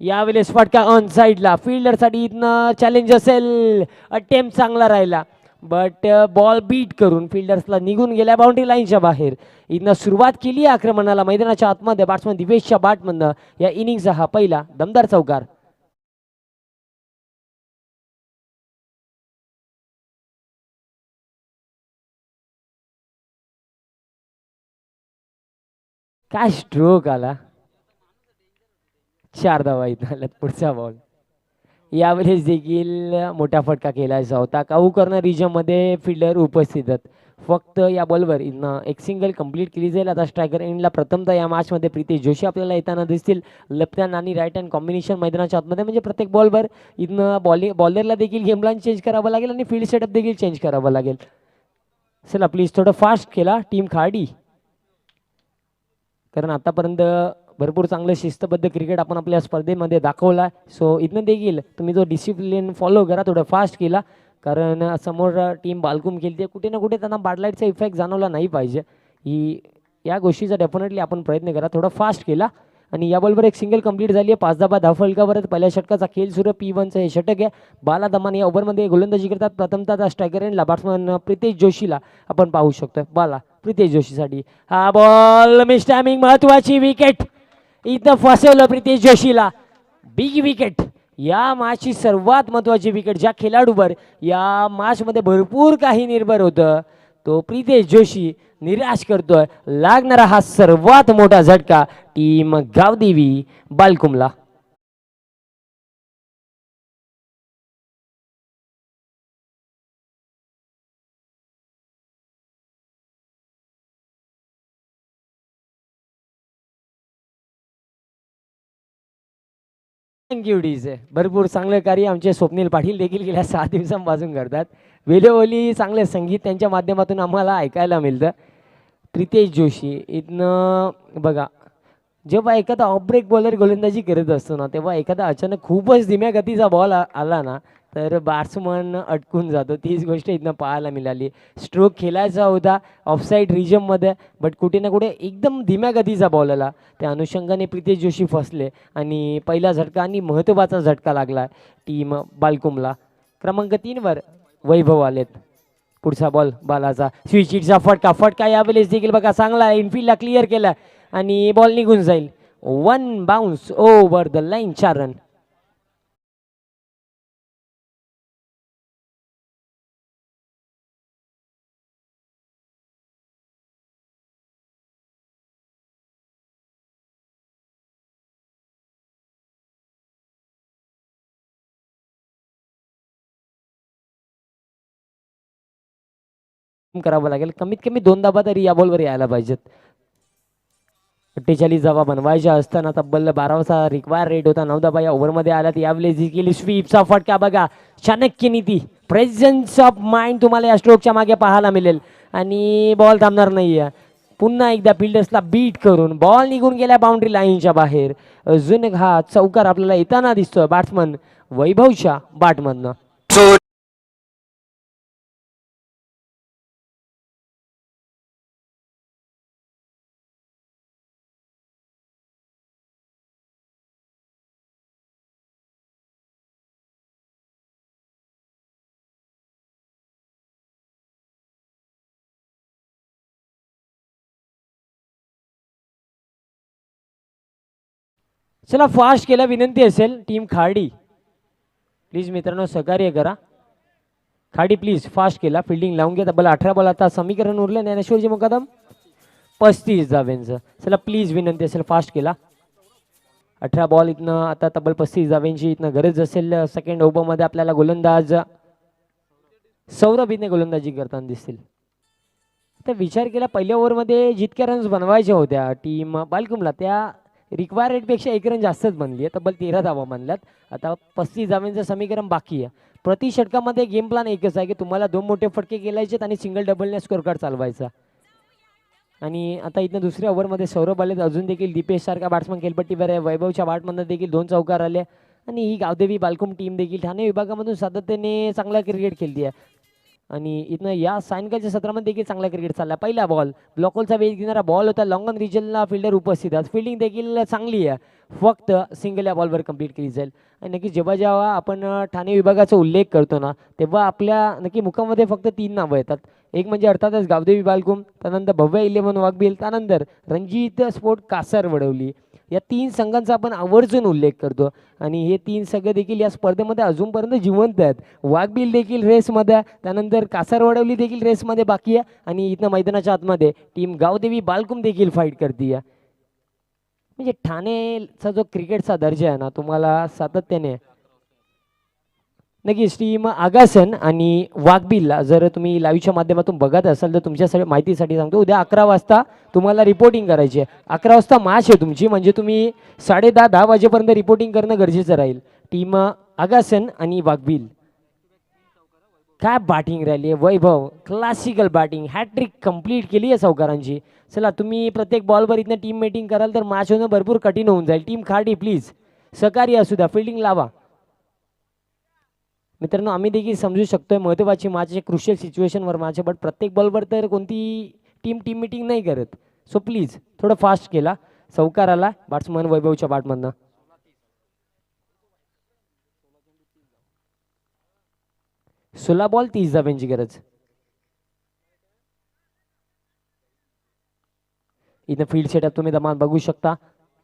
यावेळेस फटका ऑन साईडला. फिल्डरसाठी इथनं चॅलेंज असेल. अटेम्प्ट चांगला राहिला बट बॉल बीट करून फिल्डर्सला निघून गेल्या बाउंड्री लाईनच्या बाहेर. इथनं सुरुवात केली आक्रमणाला मैदानाच्या आतमध्ये बॅट्समन दिवेशच्या बॅटमधनं. या इनिंगचा हा पहिला दमदार चौकार. काय स्ट्रोक आला. 4 धावा इथं आल्यात. पुढचा बॉल यावेळेस देखील मोठा फटका केलायचा होता. काऊ कॉर्नर रिजनमध्ये फिल्डर उपस्थित आहेत. फक्त या बॉलवर इथनं एक सिंगल कंप्लीट केली जाईल. आता स्ट्रायकर एंडला प्रथमतः या मॅचमध्ये प्रितेश जोशी आपल्याला येताना दिसतील. लेफ्ट हँड आणि राईट हँड कॉम्बिनेशन मैदानाच्या आतमध्ये, म्हणजे प्रत्येक बॉलवर इथनं बॉलरला देखील गेम प्लॅन चेंज करावा लागेल आणि फील्ड सेटअप देखील चेंज करावा लागेल. चला प्लीज थोडं फास्ट केला टीम खाडी, कारण आतापर्यंत भरपूर चांगलं शिस्तबद्ध क्रिकेट आपण आपल्या स्पर्धेमध्ये दाखवला. सो इथनं देखील तुम्ही जो डिसिप्लिन फॉलो करा, थोडं फास्ट केला, कारण समोर टीम बालकुम खेळते, कुठे ना कुठे त्यांना बाडलाईटचा इफेक्ट जाणवला नाही पाहिजे. या गोष्टीचा डेफिनेटली आपण प्रयत्न करा. थोडा फास्ट केला आणि या बॉलवर एक सिंगल कंप्लीट झाली आहे. 5 धावा फलकावर पहिल्या षटकाचा खेळ सुरू. P1चं हे षटक आहे. बाला दमान या ओव्हरमध्ये गोलंदाजी करतात. प्रथमतः स्ट्रायकर एंडला बॅट्समन प्रितेश जोशीला आपण पाहू शकतो. बाला प्रितेश जोशीसाठी हा बॉल मिस टायमिंग, महत्वाची विकेट इथं फसवलं प्रितेश जोशीला. बिग विकेट, या मॅचची सर्वात महत्त्वाची विकेट. ज्या खेळाडूवर या मॅचमध्ये भरपूर काही निर्भर होतं तो प्रितेश जोशी निराश करतोय. लागणारा हा सर्वात मोठा झटका टीम गावदेवी बालकुमला. थँक्यू डीजे, भरपूर चांगलं कार्य आमचे स्वप्नील पाटील देखील गेल्या 6 दिवसांपासून करतात. वेळोवेळी चांगले संगीत त्यांच्या माध्यमातून आम्हाला ऐकायला मिळतं. प्रितेश जोशी इथनं बघा, जेव्हा एखादा ऑफ ब्रेक बॉलर गोलंदाजी करत असतो ना, तेव्हा एखादा अचानक खूपच धीम्या गतीचा बॉल आला ना, तर बॅट्समन अटकून जातो. तीच गोष्ट इथनं पाहायला मिळाली. स्ट्रोक खेळायचा होता ऑफसाईड रिजनमध्ये, बट कुठे ना कुठे एकदम धीम्या गतीचा बॉल आला. त्या अनुषंगाने प्रितेश जोशी फसले आणि पहिला झटका आणि महत्त्वाचा झटका लागला टीम बालकुमला. क्रमांक 3वर वैभव आलेत. पुढचा बॉल बालाचा स्विचिटचा फटका यावेळेस देखील बघा चांगला इनफिल्डला क्लिअर केला आणि बॉल निघून जाईल. 1 bounce over the line, 4 run. करावं लागेल. कमीत कमी 2 धाबा तरी या बॉलवर यायला पाहिजेत. 48 धावा बनवायच्या असताना तब्बल 12चा रिक्वायर रेट होता. 9 धाबा या ओव्हरमध्ये आल्यात. यावेळेस केली स्वीपचा फटका बघा, चाणक्य नीती, प्रेझेन्स ऑफ माइंड तुम्हाला या स्ट्रोकच्या मागे पाहायला मिळेल आणि बॉल थांबणार नाही आहे. पुन्हा एकदा फिल्डर्सला बीट करून बॉल निघून गेल्या बाउंड्री लाईनच्या बाहेर. अजून हा चौकार आपल्याला येताना दिसतोय बॅट्समन वैभवच्या बॅटमधनं. चला फास्ट केला, विनंती असेल टीम खाडी प्लीज मित्रांनो सहकार्य करा. खाडी प्लीज फास्ट केला, फिल्डिंग लावून घ्या. तब्बल 18 बॉल आता समीकरण उरले. ज्ञानेश्वरजी मुकादम 35 धाव्यांचं. चला प्लीज विनंती असेल फास्ट केला. 18 बॉल इथनं आता तब्बल 35 धाव्यांची इथनं गरज असेल. सेकंड ओव्हरमध्ये आपल्याला गोलंदाज सौरभ इथने गोलंदाजी करताना दिसतील. तर विचार केला पहिल्या ओव्हरमध्ये जितक्या रन्स बनवायच्या होत्या टीम बालकुमला, त्या रिक्वायर रेटपेक्षा 1 रन जास्तच बनली आहे. तब्बल 13 धावा बनल्यात. आता 35 धाव्यांचं समीकरण बाकी आहे. प्रति षटकामध्ये गेम प्लॅन एकच आहे की तुम्हाला 2 मोठे फटके केलायचे आणि सिंगल डबलने स्कोर कार्ड चालवायचा. आणि आता इथं दुसऱ्या ओव्हरमध्ये सौरभ आले. अजून देखील दीपेश सारखा बॅट्समन खेळपट्टीवर आहे. वैभवच्या बॅटमधनं देखील 2 चौकार आले आणि ही गावदेवी बालकुम टीम देखील ठाणे विभागामधून सातत्याने चांगला क्रिकेट खेळते आहे. आणि इथनं या सायंकाळच्या सत्रामध्ये देखील चांगला क्रिकेट चालला. पहिला बॉल ब्लॉकलचा वेग घेणारा बॉल होता. लॉंग ऑन रिजनला फिल्डर उपस्थित आहेत. फिल्डिंग देखील चांगली आहे. फक्त सिंगल या बॉलवर कंप्लीट केली जाईल. आणि नक्की जेव्हा जेव्हा आपण ठाणे विभागाचा उल्लेख करतो ना, तेव्हा आपल्या नक्की मुखामध्ये फक्त 3 नावं येतात. एक म्हणजे अर्थातच गावदेवी बालकुम, त्यानंतर भव्य 11 वाघबील, त्यानंतर रणजित स्पोर्ट कासार वडवली. या 3 संघांचा आपण आवर्जून उल्लेख करतो आणि हे 3 संघ देखील या स्पर्धेमध्ये अजूनपर्यंत जिवंत आहेत. वाघबील देखील रेसमध्ये, त्यानंतर कासार वडवली देखील रेसमध्ये बाकी आहे आणि इथनं मैदानाच्या आतमध्ये टीम गावदेवी बालकुम देखील फाईट करते आहे. म्हणजे ठाणेचा जो क्रिकेटचा दर्जा आहे ना, तुम्हाला सातत्याने नक्कीच टीम आगासन आणि वाघबिलला जर तुम्ही लाईव्हच्या माध्यमातून बघत असाल तर तुमच्यासाठी माहितीसाठी सांगतो, उद्या 11 वाजता तुम्हाला रिपोर्टिंग करायची आहे. 11 वाजता मॅच आहे तुमची, म्हणजे तुम्ही 10:30 वाजेपर्यंत रिपोर्टिंग करणं गरजेचं राहील. टीम आगासन आणि वाघबिल. काय बॅटिंग राहिली आहे वैभव, क्लासिकल बॅटिंग, हॅट्रिक कंप्लीट केली आहे सावकारांची. चला तुम्ही प्रत्येक बॉलवर इथनं टीम मीटिंग कराल तर मॅच होणं भरपूर कठीण होऊन जाईल. टीम खाडी प्लीज सहकार्य असू द्या, फिल्डिंग लावा. मित्रांनो आम्ही देखील समजू शकतोय महत्त्वाची मॅच आहे, क्रुशियल सिच्युएशनवर मॅच आहे, बट प्रत्येक बॉलवर तर कोणती टीम टीम मीटिंग नाही करत. सो प्लीज थोडं फास्ट केला. सौकार आला बॅट्समन वैभवच्या बॅटमधनं. 16 बॉल 30 धाब्यांची गरज. इथं फील्ड सेटअप तुम्ही दमान बघू शकता.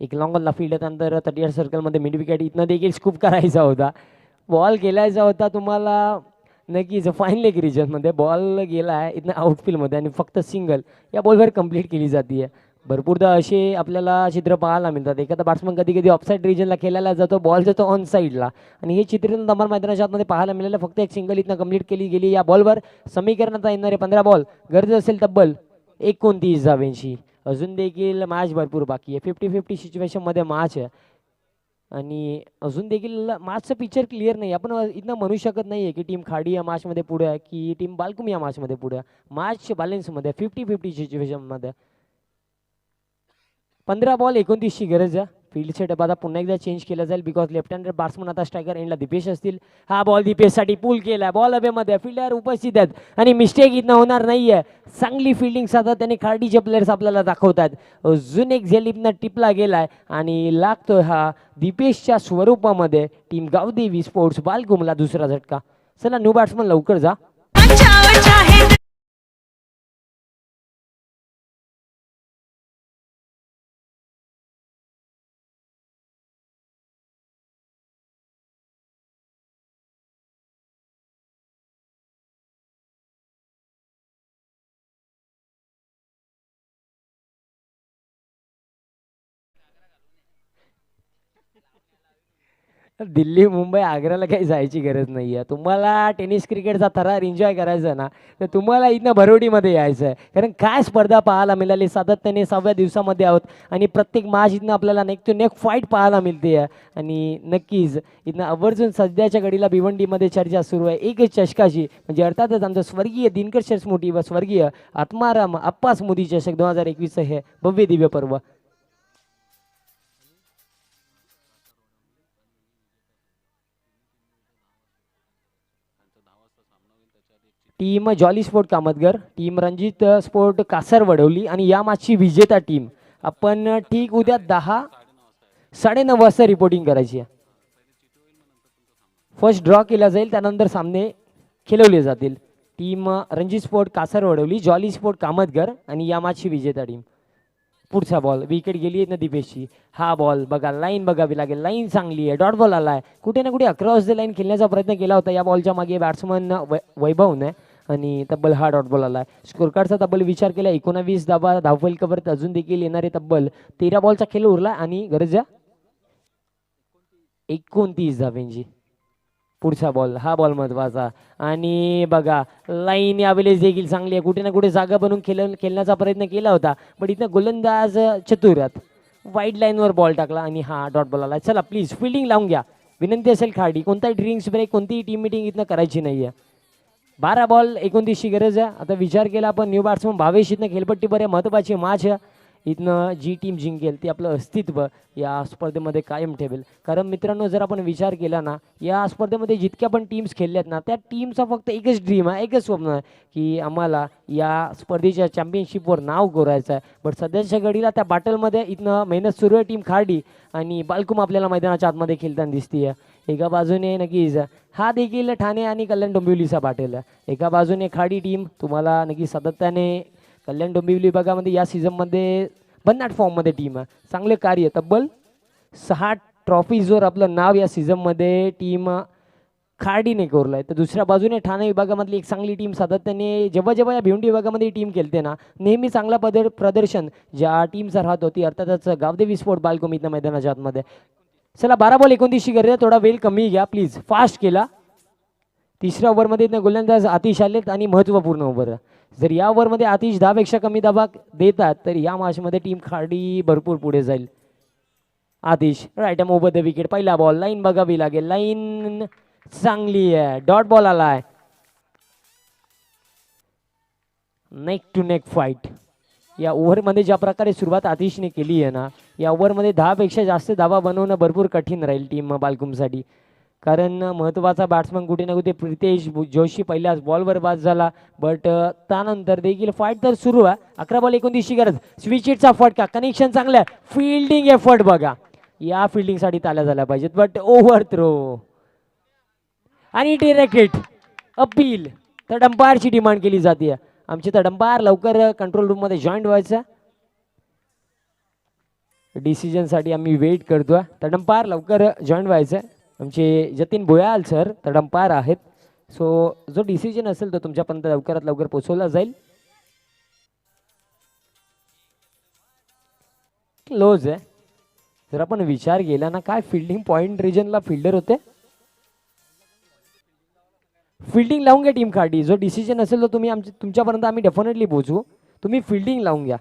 एक लॉंगला फील्ड त्यानंतर 38 सर्कलमध्ये मिड विकेट. इथनं देखील स्कूप करायचा होता, बॉल केलायचा होता तुम्हाला. नक्कीच फाईन लेग रिजनमध्ये बॉल गेला आहे इथनं आउटफील्डमध्ये आणि फक्त सिंगल या बॉलवर कंप्लीट केली जाते. भरपूरदा असे आपल्याला चित्र पाहायला मिळतात. एखादा बॅट्समन कधी कधी ऑफसाईड रिजनला खेळायला जातो, बॉल जातो ऑन साईडला, आणि हे चित्र दमार मैदानाच्या आतमध्ये पाहायला मिळालं. फक्त एक सिंगल इथनं कंप्लीट केली गेली. या बॉलवर समीकरणात येणारे 15 बॉल, गरज असेल तब्बल 29 धाब्यांची. अजून देखील मॅच भरपूर बाकी आहे. 50-50 सिच्युएशनमध्ये मॅच आहे आणि अजून देखील मॅचचं पिक्चर क्लिअर नाही. आपण इथनं म्हणू शकत नाही आहे की टीम खाडी या मॅचमध्ये पुढे आहे की टीम बालकुम या मॅचमध्ये पुढे आहे. मॅच बॅलन्समध्ये 50-50 सिच्युएशनमध्ये. 15 बॉल 29ची गरज आहे. फील्ड सेटअप आता पुन्हा एकदा चेंज केला जाईल बिकॉज लेफ्ट हँडेड बॅट्समन आता स्ट्रायकर एंडला दीपेश असतील. हा बॉल दीपेशसाठी पुल केला, बॉल हवेमध्ये, फिल्डर उपस्थित आहेत आणि मिस्टेक इथनं होणार नाही आहे. चांगली फिल्डिंग सातत्याने खाडीचे प्लेयर्स आपल्याला दाखवतात. अजून एक झेल इथनं टिपला गेलाय आणि लागतोय हा दीपेशच्या स्वरूपामध्ये. टीम गावदेवी स्पोर्ट्स बालकुमला दुसरा झटका. चला न्यू बॅट्समन लवकर जा. दिल्ली मुंबई आग्र्याला काही जायची गरज नाही आहे. तुम्हाला टेनिस क्रिकेटचा थरार एन्जॉय करायचा ना तर तुम्हाला इथनं भरोडीमध्ये यायचं आहे. कारण काय स्पर्धा पाहायला मिळाली. सातत्याने 6व्या दिवसामध्ये आहोत आणि प्रत्येक मॅच इथनं आपल्याला नेक टू नेक फाईट पाहायला मिळते आहे. आणि नक्कीच इथनं आवर्जून सध्याच्या घडीला भिवंडीमध्ये चर्चा सुरू आहे एकच चषकाची, म्हणजे अर्थातच आमचं स्वर्गीय दिनकर शेरस्मोठी व स्वर्गीय आत्माराम अप्पास मोदी चषक 2021 हे भव्य दिव्य पर्व. Team jolly sport Kamatgar, team Ranjit sport Kasar Vadavali आणि या मॅचची विजेता टीम. आपण ठीक उद्या 10:30 वाजता रिपोर्टिंग करायची आहे. फर्स्ट ड्रॉ केला जाईल, त्यानंतर सामने खेळवले जातील. Team Ranjit sport Kasar Vadavali, jolly sport Kamatgar आणि या मॅचची विजेता टीम. पुढचा बॉल विकेट गेली आहे ना दीपेशची. हा बॉल बघा, लाईन बघावी लागेल, लाईन चांगली आहे, डॉट बॉल आलाय. कुठे ना कुठे अक्रॉस द लाईन खेळण्याचा प्रयत्न केला होता या बॉलच्या मागे बॅट्समन वैभवने आणि तब्बल हा डॉट बॉल आलाय. स्कोरकार्डचा तब्बल विचार केला 19 धावा धावफलक कवर. अजून देखील येणारे तब्बल 13 बॉलचा खेळ उरला आणि गरज 29 धाव्यांची. पुढचा बॉल, हा बॉल महत्वाचा आणि बघा लाईन यावेळेस देखील चांगली आहे. कुठे ना कुठे जागा बनवून खेळण्याचा प्रयत्न केला होता, पण इथं गोलंदाज चतुरात वाईड लाईनवर बॉल टाकला आणि हा डॉट बॉल आला. चला प्लीज फिल्डिंग लावून घ्या, विनंती असेल खाडी. कोणताही ड्रिंक्स ब्रेक, कोणतीही टीम मिटिंग इथनं करायची नाही आहे. 12 बॉल 29ची गरज आहे. आता विचार केला आपण न्यू बॅट्समन भावेश इथनं खेळपट्टीवर आहे. महत्त्वाची मॅच आहे. इथनं जी टीम जिंकेल ती आपलं अस्तित्व या स्पर्धेमध्ये कायम ठेवेल. कारण मित्रांनो जर आपण विचार केला ना, या स्पर्धेमध्ये जितक्या पण टीम्स खेळल्यात ना, त्या टीमचा फक्त एकच ड्रीम आहे, एकच स्वप्न आहे की आम्हाला या स्पर्धेच्या चॅम्पियनशिपवर नाव कोरायचं आहे. बट सध्याच्या घडीला त्या बॅटलमध्ये इथनं मेहनत सुरू आहे. टीम खाडी आणि बालकुम आपल्याला मैदानाच्या आतमध्ये खेळताना दिसते. एका बाजूने नक्कीच हा देखील ठाणे आणि कल्याण डोंबिवलीचा बॅटल आहे. एका बाजूने खाडी टीम तुम्हाला नक्की सातत्याने कल्याण डोंबिवली विभागामध्ये या सीझनमध्ये भन्नाट फॉर्ममध्ये टीम आहे. चांगले कार्य, तब्बल 6 ट्रॉफीजवर आपलं नाव या सीझनमध्ये टीम खाडीने कोरलं आहे. तर दुसऱ्या बाजूने ठाणे विभागामधली एक चांगली टीम सातत्याने जेव्हा जेव्हा या भिवंडी विभागामध्ये टीम खेळते ना, नेहमी चांगला प्रदर्शन ज्या टीमचा राहत होती, अर्थातच गावदेवी स्पोर्ट बालकुम इथं मैदानाच्या आतमध्ये. चला 12 बॉल 29ची गरज आहे. थोडा वेळ कमी घ्या प्लीज, फास्ट केला. तिसऱ्या ओव्हरमध्ये इथनं गोलंदाज आतिश आलेत आणि महत्त्वपूर्ण ओव्हर. जर या ओव्हरमध्ये आतिश 10पेक्षा कमी धावा देतात तर या मॅचमध्ये टीम खाडी भरपूर पुढे जाईल. Atish right over the wicket. पहिला बॉल लाईन बघावी लागेल. लाईन चांगली आहे. डॉट बॉल आलाय. Neck to neck fight. या ओव्हरमध्ये ज्या प्रकारे सुरुवात आतिशने केली आहे ना, या ओव्हरमध्ये 10पेक्षा जास्त धावा बनवणं भरपूर कठीण राहील टीम बालकुमसाठी. कारण महत्त्वाचा बॅट्समन कुठे ना कुठे प्रितेश जोशी पहिल्याच बॉलवर बाद झाला. बट त्यानंतर देखील फाईट तर सुरू आहे. 11 बॉल 29ची गरज. स्विच हिटचा फटका. कनेक्शन चांगलं आहे. फिल्डिंग एफर्ट बघा. या फिल्डिंगसाठी ताल्या झाल्या पाहिजेत. बट ओव्हर थ्रो आणि डिरेक्ट हिट. अपील तर डंपायरची डिमांड केली जाते. आमचे तर डंपायर लवकर कंट्रोल रूममध्ये जॉईन व्हायचं. डिसिजनसाठी आम्ही वेट करतोय. तर डंपायर लवकर जॉईन व्हायचं. आमचे जतीन भोयाल सर तर डंपायर आहेत. सो जो डिसिजन असेल तो तुमच्यापर्यंत लवकरात लवकर पोहोचवला जाईल. क्लोज आहे. जर आपण विचार केला ना, काय फिल्डिंग पॉइंट रिजनला फिल्डर होते. फिल्डिंग लावून घ्या टीम खाडी. जो डिसिजन असेल तो तुम्ही तुमच्यापर्यंत आम्ही डेफिनेटली पोहोचू. तुम्ही फिल्डिंग लावून घ्या.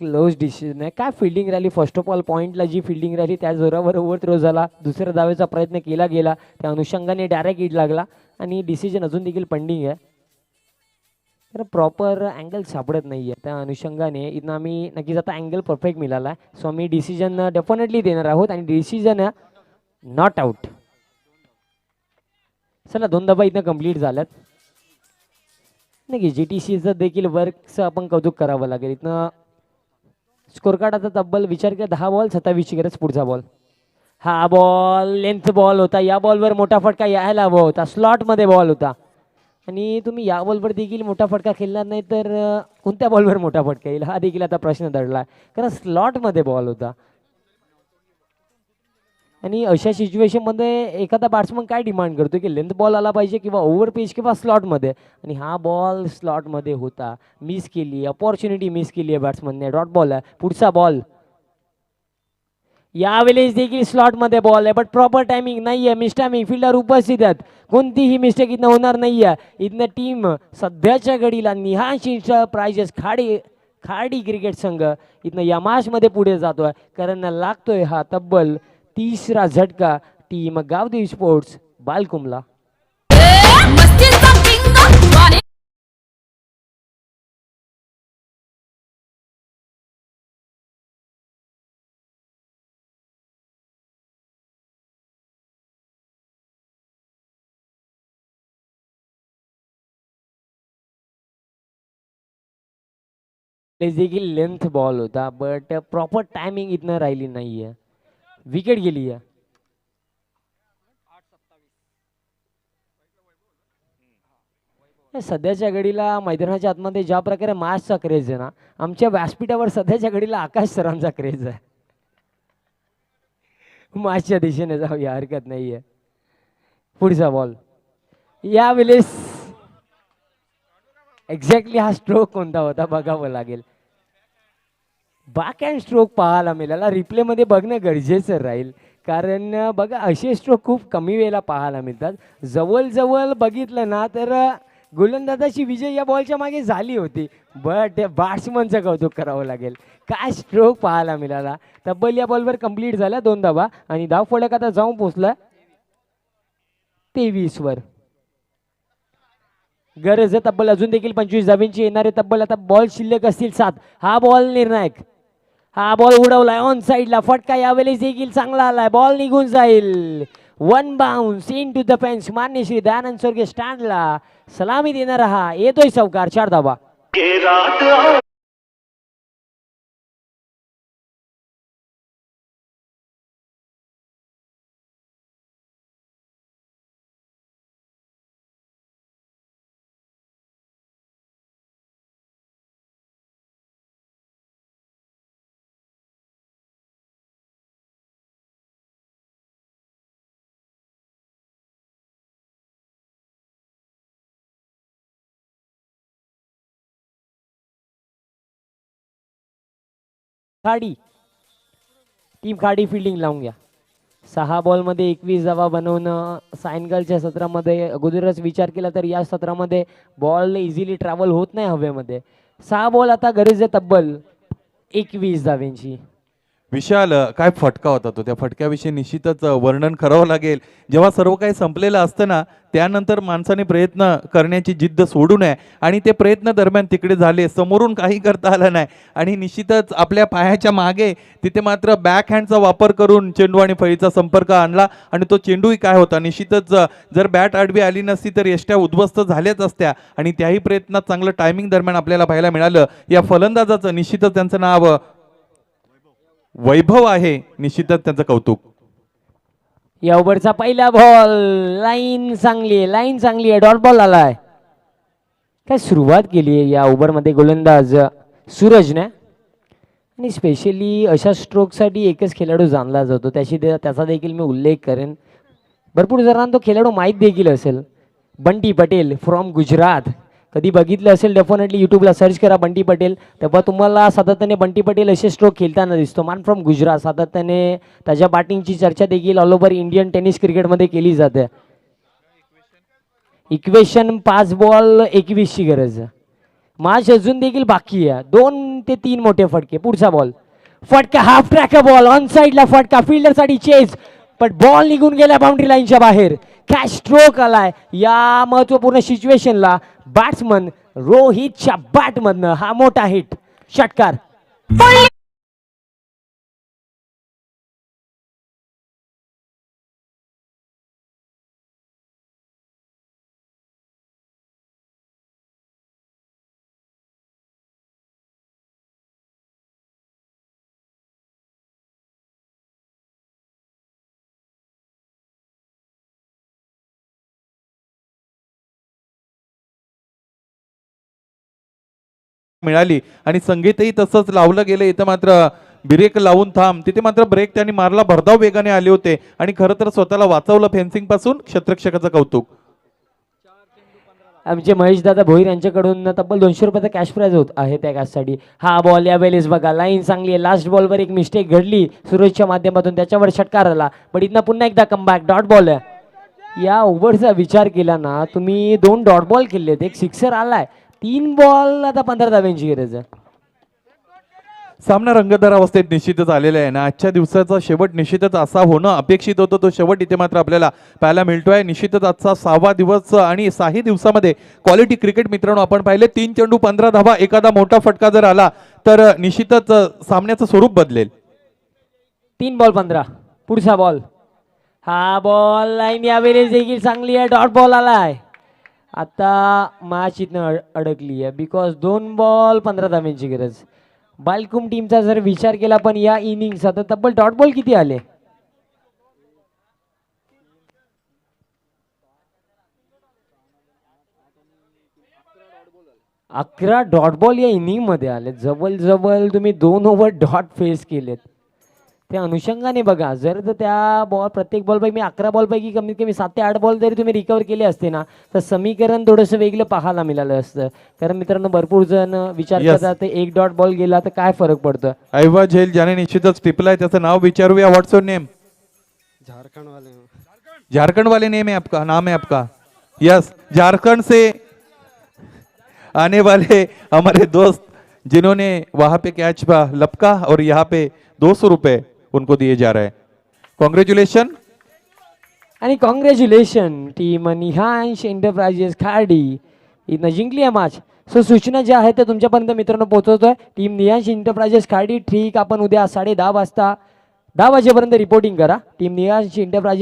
क्लोज डिसिजन आहे. काय fielding rally. First of all पॉईंटला जी फिल्डिंग रॅली त्या जोरावर ओव्हर थ्रो झाला. दुसऱ्या धावेचा प्रयत्न केला गेला. त्या अनुषंगाने डायरेक्ट हिट लागला आणि डिसिजन अजून देखील पेंडिंग आहे. तर प्रॉपर अँगल सापडत नाही आहे. त्या अनुषंगाने इथं आम्ही नक्कीच आता अँगल परफेक्ट मिळाला आहे. सो आम्ही डिसिजन डेफिनेटली देणार आहोत आणि डिसिजन नॉट आउट. चला 2 धावा इथं कंप्लीट झाल्यात. नाही जी टी सीचं देखील वर्कचं आपण कौतुक करावं लागेल. इथनं स्कोर कार्ड आता तब्बल विचार केला 10 बॉल 27ची गरज. पुढचा बॉल. हा बॉल लेंथ बॉल होता. या बॉलवर मोठा फटका यायला हवा होता. स्लॉटमध्ये बॉल होता आणि तुम्ही या बॉलवर देखील मोठा फटका खेळणार नाही तर कोणत्या बॉलवर मोठा फटका येईल हा देखील आता प्रश्न दडला. कारण स्लॉटमध्ये बॉल होता आणि अशा सिच्युएशनमध्ये एखादा बॅट्समन काय डिमांड करतो की लेंथ बॉल आला पाहिजे किंवा ओव्हर पिच किंवा स्लॉटमध्ये. आणि हा बॉल स्लॉटमध्ये होता. मिस केली. अपॉर्च्युनिटी मिस केली आहे बॅट्समनने. डॉट बॉल आहे. पुढचा बॉल. यावेळेस देखील स्लॉटमध्ये बॉल आहे. बट प्रॉपर टायमिंग नाही आहे. Miss timing. फिल्डर उपस्थित आहेत. कोणतीही मिस्टेक इथनं होणार नाही आहे. इथनं टीम सध्याच्या घडीला निहाश प्राइजेस खाडी क्रिकेट संघ इथनं या मॅचमध्ये पुढे जातोय. कारण लागतोय हा तब्बल 3रा झटका टीम गावदेवी स्पोर्ट्स बालकुमला. देखील लेंथ बॉल होता बट प्रॉपर टायमिंग इथनं राहिली नाहीये. विकेट गेली आहे. सध्याच्या घडीला मैदानाच्या आतमध्ये ज्या प्रकारे मॅचचा क्रेज आहे ना, आमच्या व्यासपीठावर सध्याच्या घडीला आकाश सरांचा क्रेज आहे. मॅचच्या दिशेने जाऊया हरकत नाहीये. पुढचा बॉल. यावेळेस एक्झॅक्टली हा स्ट्रोक कोणता होता बघावं लागेल. बॅक हँड स्ट्रोक पाहायला मिळाला. रिप्लेमध्ये बघणं गरजेचं राहील. कारण बघा असे स्ट्रोक खूप कमी वेळेला पाहायला मिळतात. जवळ बघितलं ना तर गोलंदाजाची विजय या बॉलच्या मागे झाली होती. बट बॅट्समनचं कौतुक करावं लागेल. काय स्ट्रोक पाहायला मिळाला. तब्बल या बॉलवर कंप्लीट झाल्या 2 धावा आणि धाव फलक आता जाऊन पोहोचला 23 वर. गरज आहे तब्बल अजून देखील 25 धावांची येणारे. तब्बल आता बॉल शिल्लक असतील 7. हा बॉल निर्णायक. हा बॉल उडवलाय ऑन साईडला. फटका यावेळेस देखील चांगला आलाय. बॉल निघून जाईल. 1 bounce into the fence. मान्य श्री दयानंद स्वर्गीय स्टँडला सलामी देणारा हा येतोय चौकार. 4 धावा. खाडी, टीम खाडी फिल्डिंग लावून घ्या. 6 बॉलमध्ये 21 धावा बनवणं सायंकाळच्या सत्रामध्ये अगोदरच विचार केला तर या सत्रामध्ये बॉल इझिली ट्रॅव्हल होत नाही हवेमध्ये. 6 बॉल आता गरज आहे तब्बल 21 धाव्यांची. विशाल, काय फटका होता तो, त्या फटक्याविषयी निश्चितच वर्णन करावं लागेल. जेव्हा सर्व काही संपलेलं असतं ना, त्यानंतर माणसाने प्रयत्न करण्याची जिद्द सोडू नये आणि ते प्रयत्न दरम्यान तिकडे झाले, समोरून काही करता आलं नाही आणि निश्चितच आपल्या पायाच्या मागे तिथे मात्र बॅक हँडचा वापर करून चेंडू आणि फळीचा संपर्क आणला आणि तो चेंडूही काय होता, निश्चितच जर बॅट आडवी आली नसती तर यष्ट्या उद्ध्वस्त झाल्याच असत्या आणि त्याही प्रयत्नात चांगलं टायमिंग दरम्यान आपल्याला पाहायला मिळालं. या फलंदाजाचं निश्चितच त्यांचं नाव वैभव आहे, निश्चितच त्यांचं कौतुक. या ओव्हरचा पहिला बॉल, लाईन चांगली आहे, लाईन चांगली आहे, डॉट बॉल आलाय. काय सुरुवात केली आहे या ओव्हरमध्ये गोलंदाज सूरजने आणि स्पेशली अशा स्ट्रोकसाठी एकच खेळाडू जाणला जातो, त्याचा देखील मी उल्लेख करेन. भरपूर जणांना तो खेळाडू माहीत देखील असेल, बंटी पटेल फ्रॉम गुजरात. कधी बघितलं असेल डेफिनेटली यूट्यूबला सर्च करा बंटी पटेल, तेव्हा तुम्हाला सातत्याने बंटी पटेल असे स्ट्रोक खेळताना दिसतो. मॅन फ्रॉम गुजरात, सातत्याने त्याच्या बॅटिंगची चर्चा देखील ऑल ओव्हर इंडियन टेनिस क्रिकेटमध्ये केली जाते. इक्वेशन 5 बॉल 21 ची गरज. मॅच अजून देखील बाकी आहे, 2 ते 3 मोठे फटके. पुढचा बॉल, फटका हाफ ट्रॅक बॉल, ऑन साईडला फटका, फिल्डरसाठी चेस, पण बॉल निघून गेला बाउंड्री लाईनच्या बाहेर. काय स्ट्रोक आलाय या महत्वपूर्ण सिच्युएशनला बॅट्समन रोहितच्या बॅटमधनं, हा मोठा हिट, षटकार. मिळाली आणि संगीतही तसंच लावलं गेलं. इथं मात्र ब्रेक लावून थांब, तिथे मात्र ब्रेक त्यांनी मारला, भरधाव वेगाने आले होते आणि खरं तर स्वतःला वाचवलं फेन्सिंग पासून. क्षेत्ररक्षकाचं कौतुक. आमचे महेश दादा भोईर यांच्याकडून तब्बल 200 रुपयाचा कॅश प्राइज होत आहे त्या कॅचसाठी. हा बॉल यावेळेस बघा, लाईन चांगली आहे. लास्ट बॉलवर एक मिस्टेक घडली सूरजच्या माध्यमातून, त्याच्यावर षटकार आला, पण इथनं पुन्हा एकदा कमबॅक, डॉट बॉल आहे. या ओव्हरचा विचार केला ना तुम्ही, 2 डॉट बॉल खेळलेत, एक सिक्सर आलाय, 3 बॉल आता 15 धाव्यांची गरज आहे. सामना रंगतदार अवस्थेत निश्चितच आलेला आहे ना. आजच्या दिवसाचा शेवट निश्चितच असा होणं अपेक्षित होतं, तो शेवट इथे मात्र आपल्याला पाहायला मिळतोय. निश्चितच आजचा 6वा दिवस आणि 6ही दिवसामध्ये क्वालिटी क्रिकेट मित्रांनो आपण पाहिले. 3 चेंडू 15 धावा, एखादा मोठा फटका जर आला तर निश्चितच सामन्याचं स्वरूप बदलेल. 3 बॉल 15. पुढचा बॉल, हा बॉल लाईन यावेळेस देखील चांगली आहे, डॉट बॉल आलाय. आता मॅच इथनं अडकली आहे बिकॉज 2 बॉल 15 धाव्यांची गरज. बालकुम टीमचा जर विचार केला पण या इनिंगचा तर तब्बल डॉट बॉल किती आले, 11 डॉट बॉल या इनिंग मध्ये आले. जवळ तुम्ही 2 ओव्हर डॉट फेस केलेत. त्या अनुषंगाने बघा, जर त्या बॉल प्रत्येक बॉल पैकी 11 बॉल पैकी कमीत कमी 7 ते 8 बॉल जरी तुम्ही रिकवर केले असते ना तर समीकरण थोडंसं वेगळं पाहायला मिळालं असतं. कारण मित्रांनो भरपूर जण विचार करतात 1 डॉट बॉल गेला तर काय फरक पडतो. ऐवा झेल ज्याने निश्चितच टिपलाय त्याचं नाव विचारूया. व्हॉट्स योर नेम? झारखंड वाले नेम है आपका, नाम है आपका? यस, झारखंड से आने वाले हमारे दोस्त जिन्होंने वहां पे कैच लपका और यहाँ पे 200 रुपए उनको दिए जा रहे हैं. कॉन्ग्रेच्युलेशन. आणि कॉंग्रॅच्युलेशन टीम निहांश एंटरप्राइजेस खाडी इथनं जिंकली आहे मॅच. सो सूचना ज्या आहेत त्या तुमच्यापर्यंत मित्रांनो पोहोचवतोय. टीम निहांश एंटरप्राइजेस खाडी ठीक आपण उद्या 10:30 वाजता 10 वाजेपर्यंत रिपोर्टिंग करा. Team निहांश enterprises